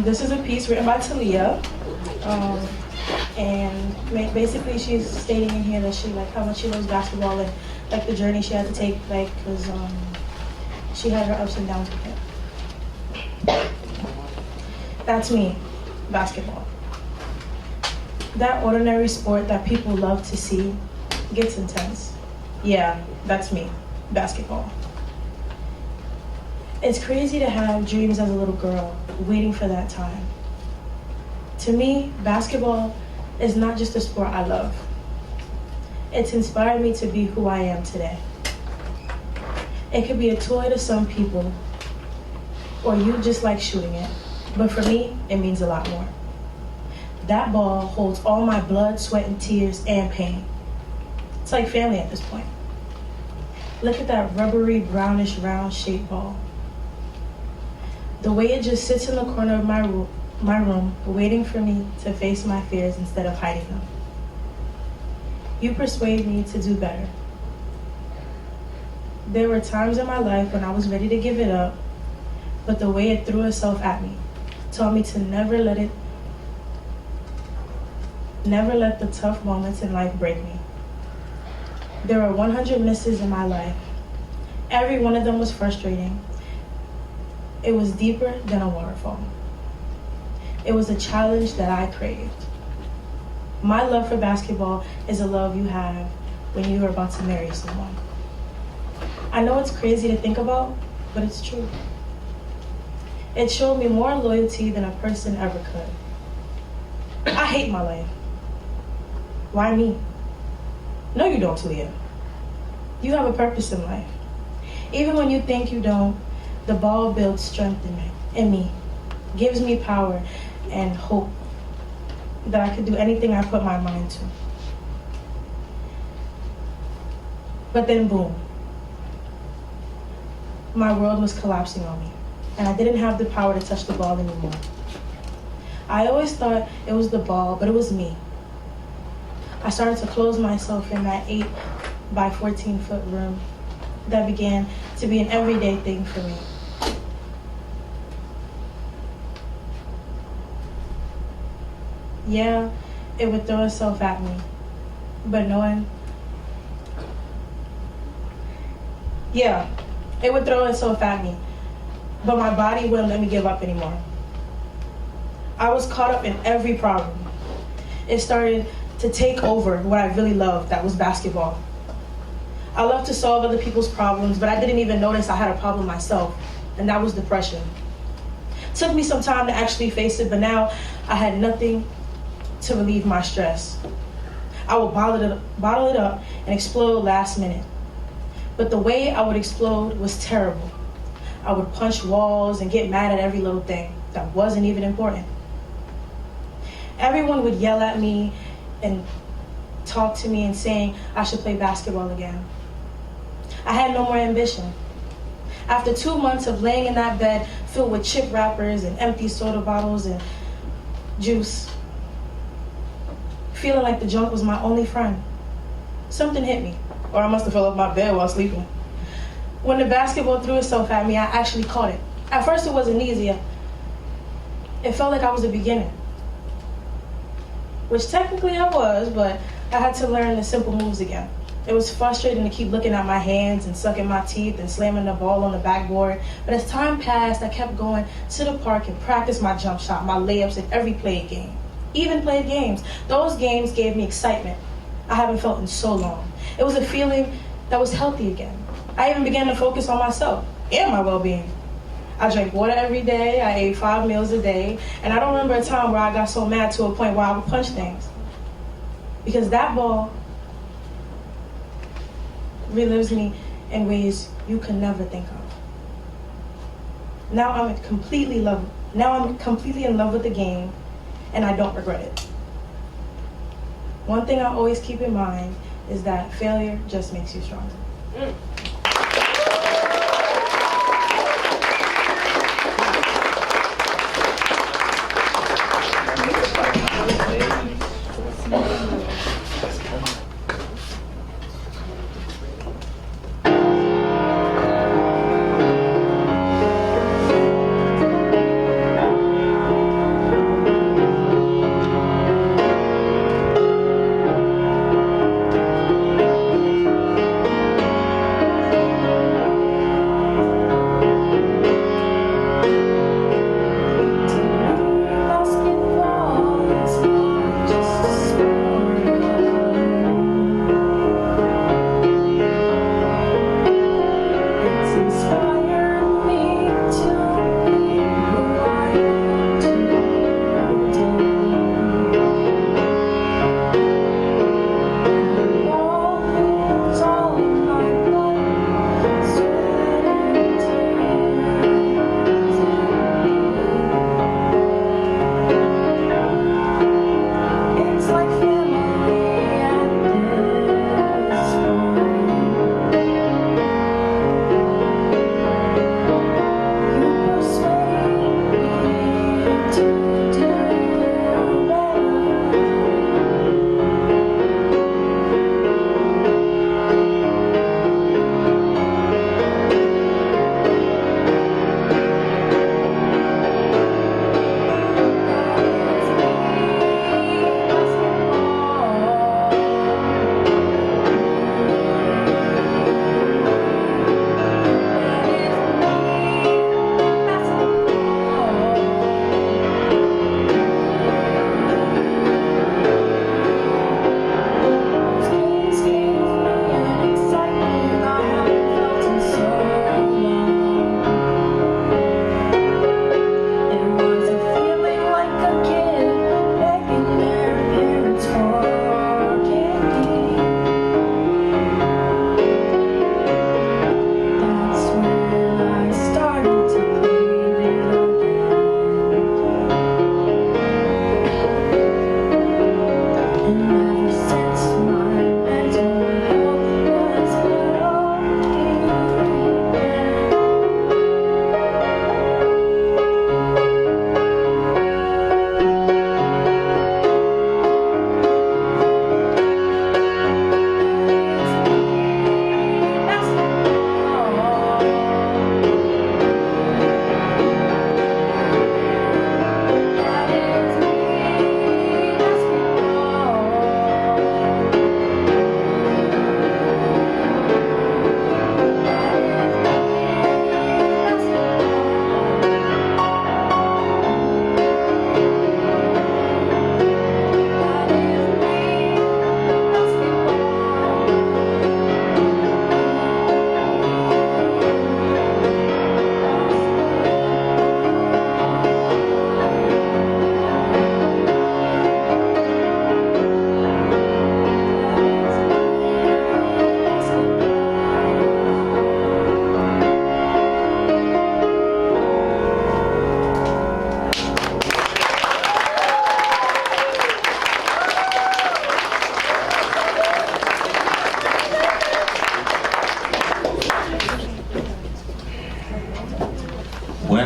This is a piece written by Talia, and basically she's stating in here that she how much she loves basketball and the journey she had to take because she had her ups and downs with it. That's me, basketball. That ordinary sport that people love to see gets intense. Yeah, that's me, basketball. It's crazy to have dreams as a little girl, waiting for that time. To me, basketball is not just a sport I love. It's inspired me to be who I am today. It could be a toy to some people, or you just like shooting it. But for me, it means a lot more. That ball holds all my blood, sweat, and tears, and pain. It's like family at this point. Look at that rubbery, brownish, round-shaped ball. The way it just sits in the corner of my room, waiting for me to face my fears instead of hiding them. You persuade me to do better. There were times in my life when I was ready to give it up, but the way it threw itself at me taught me to never let the tough moments in life break me. There were 100 misses in my life. Every one of them was frustrating. It was deeper than a waterfall. It was a challenge that I craved. My love for basketball is a love you have when you are about to marry someone. I know it's crazy to think about, but it's true. It showed me more loyalty than a person ever could. I hate my life. Why me? No, you don't, Talia. You have a purpose in life. Even when you think you don't, the ball builds strength in me, gives me power and hope that I could do anything I put my mind to. But then boom, my world was collapsing on me, and I didn't have the power to touch the ball anymore. I always thought it was the ball, but it was me. I started to close myself in that 8 by 14 foot room that began to be an everyday thing for me. Yeah, it would throw itself at me, but it would throw itself at me, but my body wouldn't let me give up anymore. I was caught up in every problem. It started to take over what I really loved, that was basketball. I love to solve other people's problems, but I didn't even notice I had a problem myself, and that was depression. It took me some time to actually face it, but now I had nothing to relieve my stress. I would bottle it up and explode last minute. But the way I would explode was terrible. I would punch walls and get mad at every little thing that wasn't even important. Everyone would yell at me and talk to me and saying I should play basketball again. I had no more ambition. After 2 months of laying in that bed filled with chip wrappers and empty soda bottles and juice, feeling like the junk was my only friend, something hit me, or I must have fell off my bed while sleeping. When the basketball threw itself at me, I actually caught it. At first it wasn't easy. It felt like I was a beginner, which technically I was, but I had to learn the simple moves again. It was frustrating to keep looking at my hands and sucking my teeth and slamming the ball on the backboard. But as time passed, I kept going to the park and practiced my jump shot, my layups in every played game. Even played games. Those games gave me excitement I haven't felt in so long. It was a feeling that was healthy again. I even began to focus on myself and my well-being. I drank water every day, I ate 5 meals a day, and I don't remember a time where I got so mad to a point where I would punch things. Because that ball relives me in ways you can never think of. Now I'm completely in love with the game, and I don't regret it. One thing I always keep in mind is that failure just makes you stronger.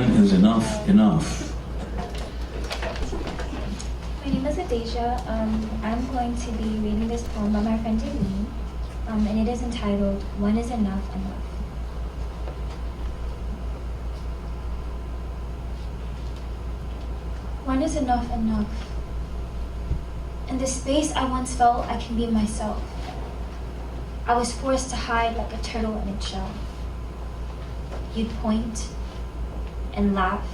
When is enough enough? My name is Adesia. I'm going to be reading this poem by my friend Aileen, and it is entitled, When is Enough Enough? When is enough enough? In the space I once felt I can be myself, I was forced to hide like a turtle in its shell. You'd point and laugh,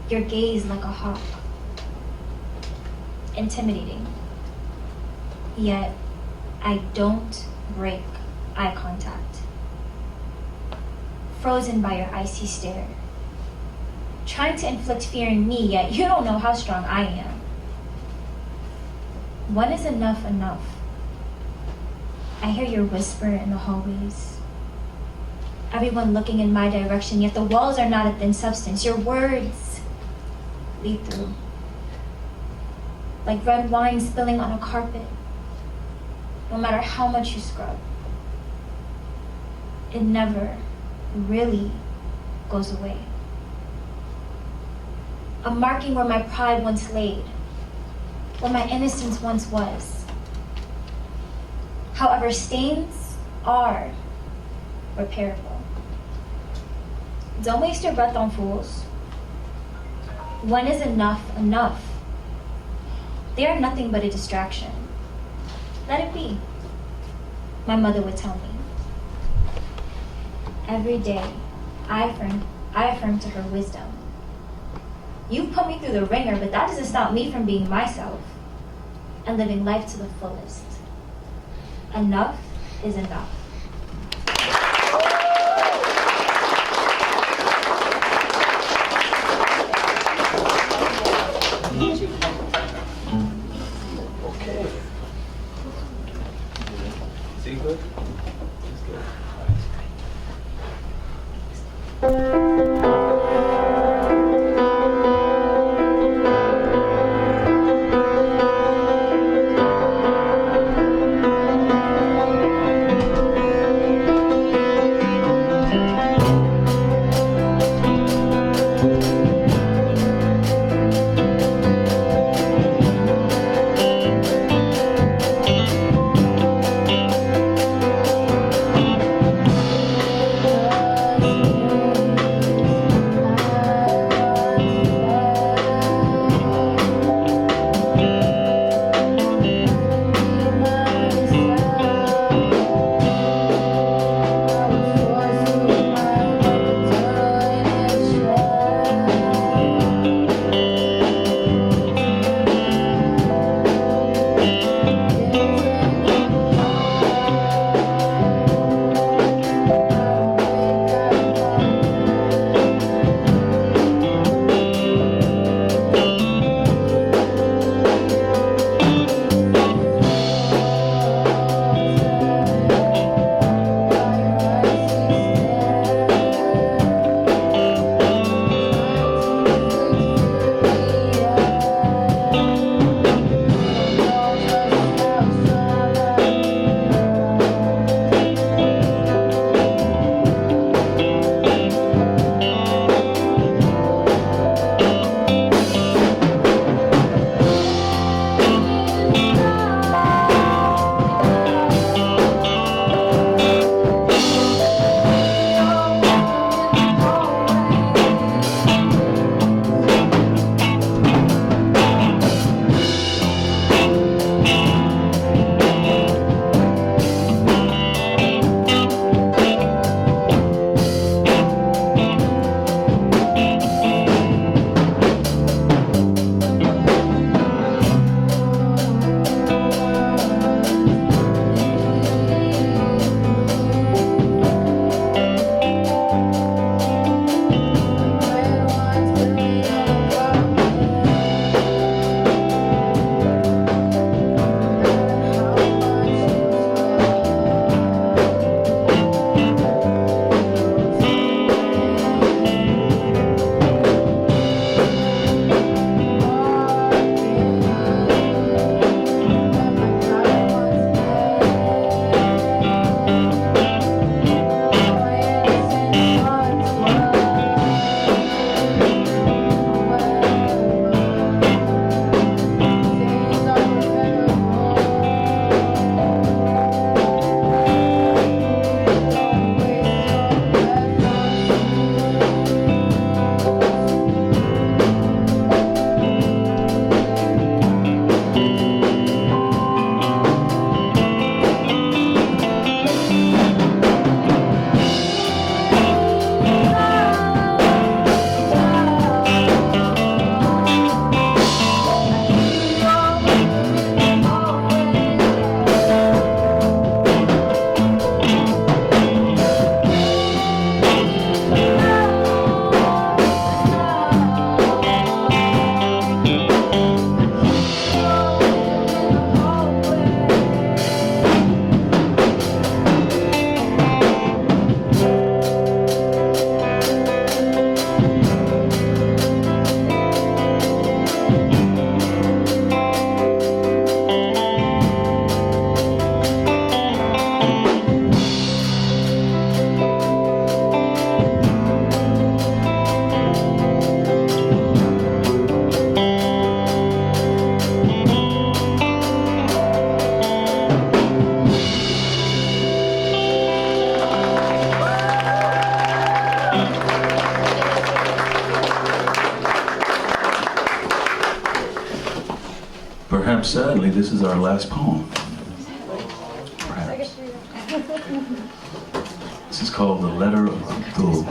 your gaze like a hawk, intimidating. Yet I don't break eye contact, frozen by your icy stare, trying to inflict fear in me, yet you don't know how strong I am. When is enough enough? I hear your whisper in the hallways. Everyone looking in my direction, yet the walls are not a thin substance. Your words lead through. Like red wine spilling on a carpet. No matter how much you scrub, it never really goes away. A marking where my pride once laid, where my innocence once was. However, stains are repairable. Don't waste your breath on fools. When is enough enough? They are nothing but a distraction. Let it be, my mother would tell me. Every day, I affirm to her wisdom. You've put me through the ringer, but that doesn't stop me from being myself and living life to the fullest. Enough is enough. Okay. Is he good? He's good. Perhaps sadly, this is our last poem. Perhaps. This is called The Letter of Abdul.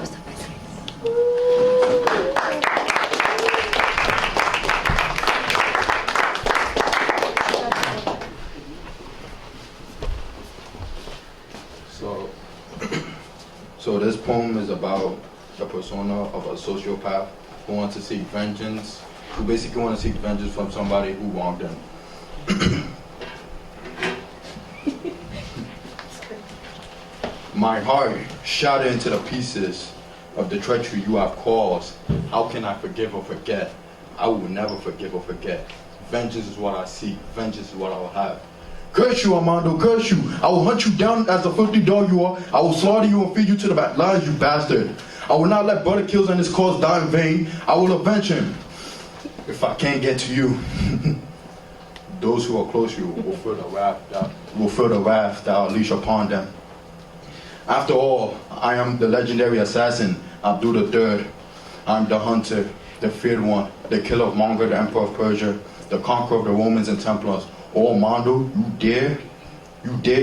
So this poem is about the persona of a sociopath who wants to seek vengeance, who basically wants to seek vengeance from somebody who wronged him. My heart shattered into the pieces of the treachery you have caused. How can I forgive or forget? I will never forgive or forget. Vengeance is what I seek. Vengeance is what I will have. Curse you, Armando, curse you. I will hunt you down as a filthy dog you are. I will slaughter you and feed you to the back lions, you bastard. I will not let brother kills and his cause die in vain. I will avenge him. If I can't get to you, those who are close to you will feel the wrath that I'll unleash upon them. After all, I am the legendary assassin, Abdul III. I am the hunter, the feared one, the killer of Mongo, the emperor of Persia, the conqueror of the Romans and Templars. Oh, Armando, you dare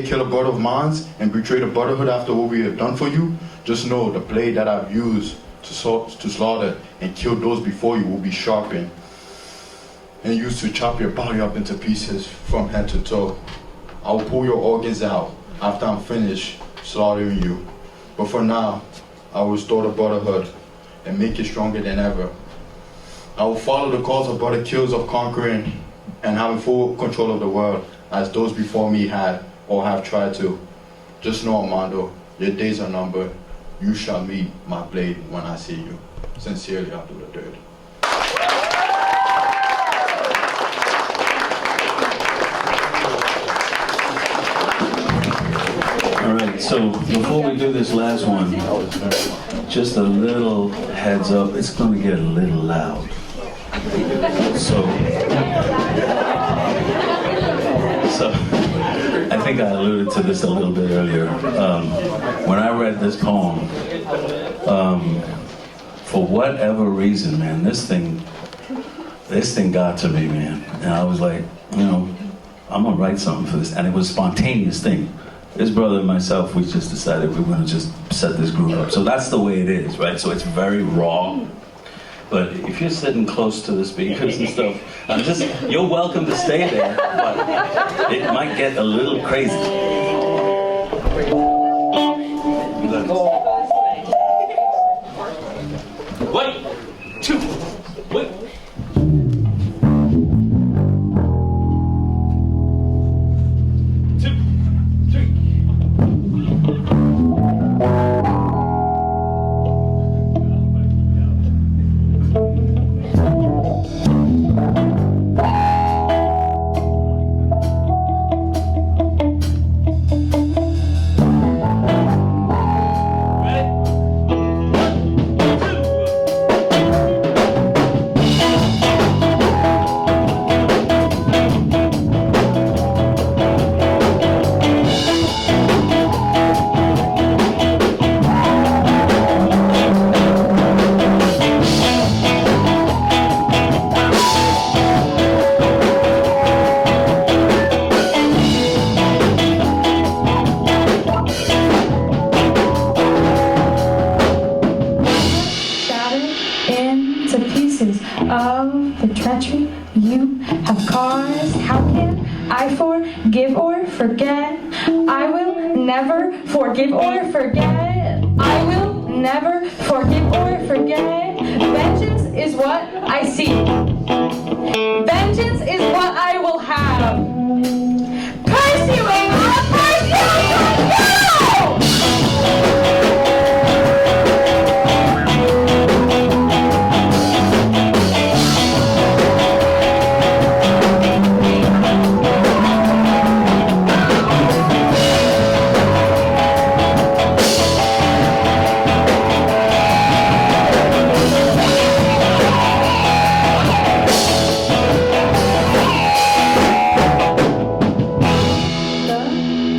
kill a brother of mine and betray the brotherhood after what we have done for you? Just know the blade that I've used to slaughter and kill those before you will be sharpened and used to chop your body up into pieces from head to toe. I will pull your organs out after I'm finished slaughtering you. But for now, I will restore the brotherhood and make it stronger than ever. I will follow the cause of brother kills of conquering and having full control of the world as those before me had or have tried to. Just know, Armando, your days are numbered. You shall meet my blade when I see you. Sincerely, Abdul III. All right, so before we do this last one, just a little heads up, it's going to get a little loud. So I think I alluded to this a little bit earlier. When I read this poem, for whatever reason, man, this thing got to me, man. And I was like, I'm gonna write something for this. And it was a spontaneous thing. This brother and myself, we just decided we were gonna just set this group up. So that's the way it is, right? So it's very raw. But if you're sitting close to the speakers and stuff, you're welcome to stay there, but it might get a little crazy. One, two, one. Of the treachery you have caused, how can I forgive or forget? I will never forgive or forget. I will never forgive or forget. Vengeance is what I seek. Vengeance is what I will have. Curse you, England! Curse you!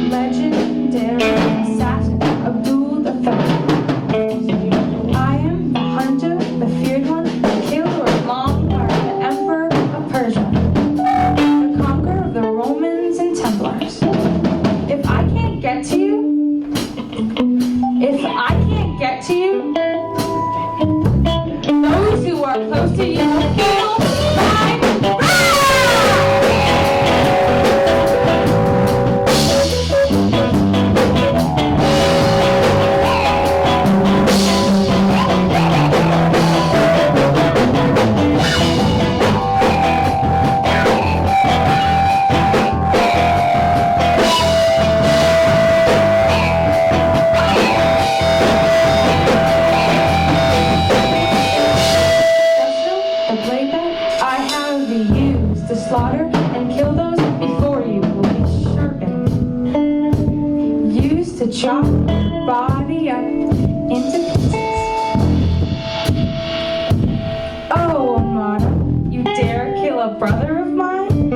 Legend body up into pieces. Oh, Amada, you dare kill a brother of mine?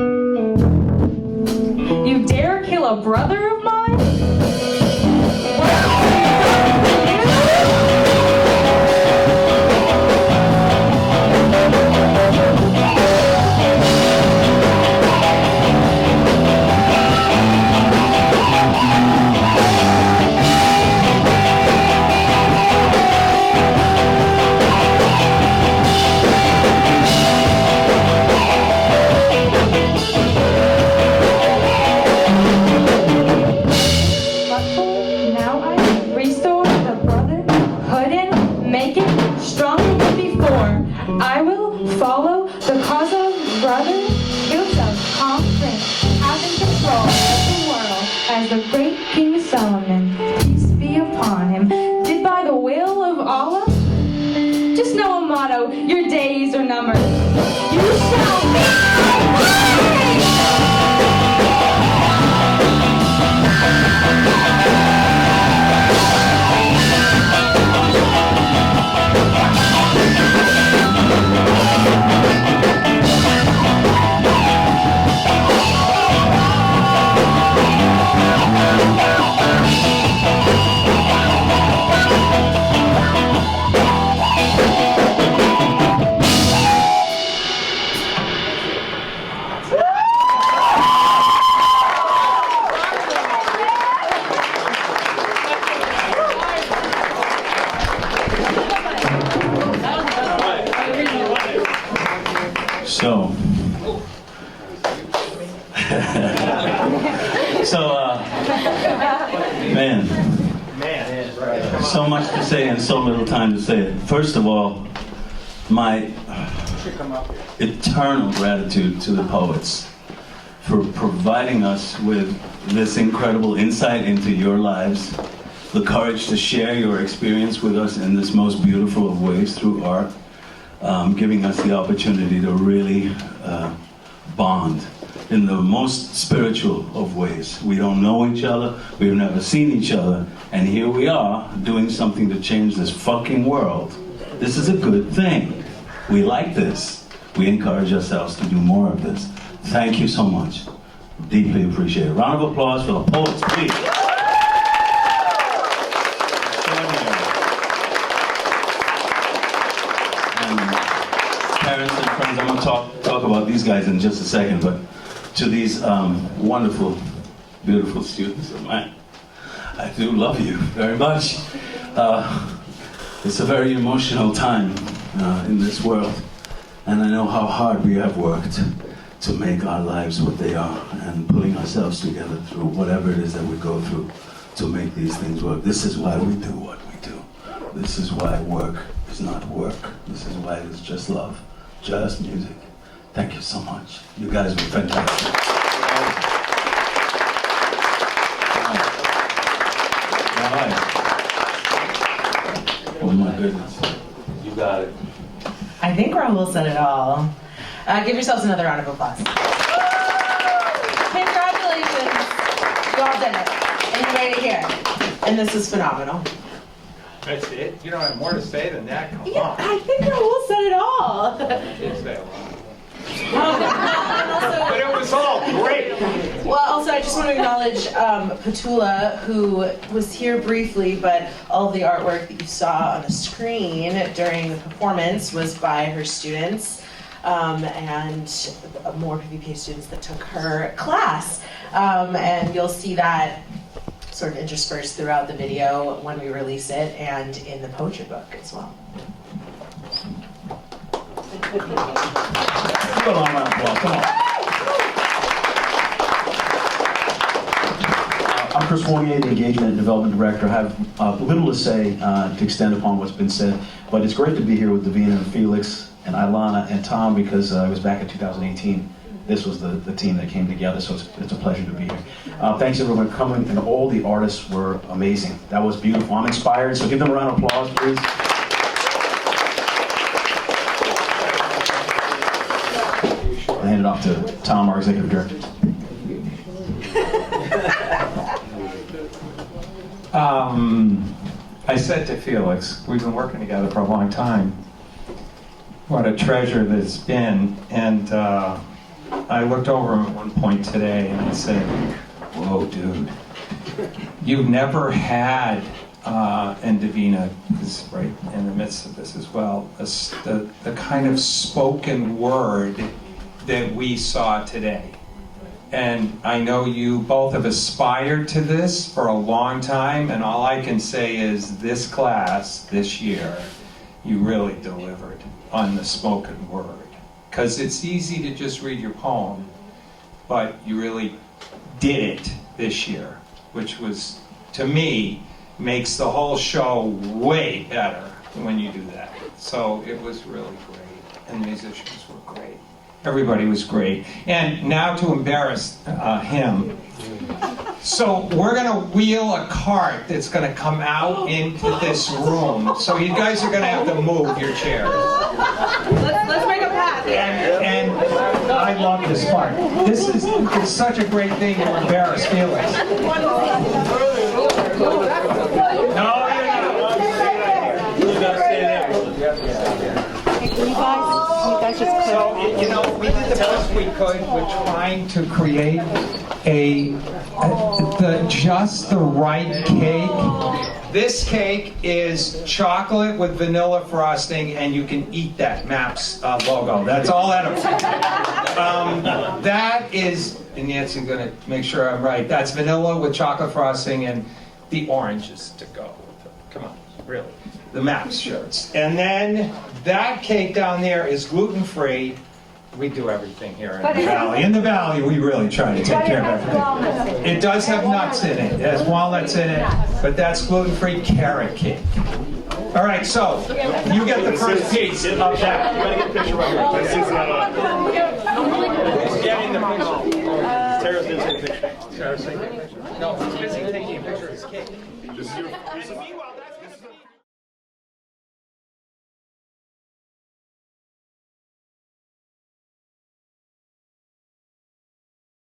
You dare kill a brother of mine? Now I restore the brotherhood and make it stronger than before. I will follow the cause of brother, guilt of conquering, having control of the world as the great King Solomon, peace be upon him, did by the will of Allah. Just know a motto, your days are numbered. You shall be Man, so much to say and so little time to say it. First of all, my eternal gratitude to the poets for providing us with this incredible insight into your lives, the courage to share your experience with us in this most beautiful of ways through art, giving us the opportunity to really bond in the most spiritual of ways. We don't know each other, we've never seen each other, and here we are doing something to change this fucking world. This is a good thing. We like this. We encourage ourselves to do more of this. Thank you so much. Deeply appreciate it. Round of applause for the poets, please. And parents and friends, I'm going to talk about these guys in just a second, but to these wonderful, beautiful students of mine, I do love you very much. It's a very emotional time in this world, and I know how hard we have worked to make our lives what they are, and pulling ourselves together through whatever it is that we go through to make these things work. This is why we do what we do. This is why work is not work. This is why it's just love, just music. Thank you so much. You guys were fantastic. All right. Oh my goodness. You got it. I think Rahul said it all. Give yourselves another round of applause. Congratulations. You all did it. And you made it here. And this is phenomenal. That's it? You don't have more to say than that? Come Yeah, on. I think Rahul said it all. You did say a lot. But it was all great. Well, also, I just want to acknowledge Petula, who was here briefly, but all of the artwork that you saw on the screen during the performance was by her students and more PVPA students that took her class. And you'll see that sort of interspersed throughout the video when we release it and in the poetry book as well. Give a long round of applause. Come on. I'm Chris Fournier, the Engagement and Development Director. I have little to say to extend upon what's been said, but it's great to be here with Davina and Felix and Ilana and Tom because it was back in 2018. This was the team that came together, so it's a pleasure to be here. Thanks everyone for coming, and all the artists were amazing. That was beautiful. I'm inspired, so give them a round of applause, please. I hand it off to Tom, our Executive Director. I said to Felix, we've been working together for a long time, what a treasure that's been. And I looked over him at one point today and I said, whoa, dude, you've never had, and Davina is right in the midst of this as well, the kind of spoken word that we saw today. And I know you both have aspired to this for a long time, and all I can say is this class, this year, you really delivered on the spoken word. Because it's easy to just read your poem, but you really did it this year, which was, to me, makes the whole show way better when you do that. So it was really great, and the musicians were great. Everybody was great. And now to embarrass him. So we're going to wheel a cart that's going to come out into this room. So you guys are going to have to move your chairs. Let's make a path. And I love this part. It's such a great thing to embarrass Felix. No, you're not. You got to stay there. Can you guys just So, you know, we did the best we could with trying to create just the right cake. This cake is chocolate with vanilla frosting, and you can eat that MAPS logo. That's all edible. That is, and Nancy's going to make sure I'm right, that's vanilla with chocolate frosting and the oranges to go with it. Come on, really. The MAPS shirts. And then that cake down there is gluten-free. We do everything here in the Valley. In the Valley, we really try to take care of everything. It does have nuts in it. It has walnuts in it, but that's gluten-free carrot cake. All right, so you get the first piece of that. You gotta get a picture right here. This is getting the picture. Sarah's gonna take a picture. Sarah's taking a picture. No, he's busy taking a picture of his cake.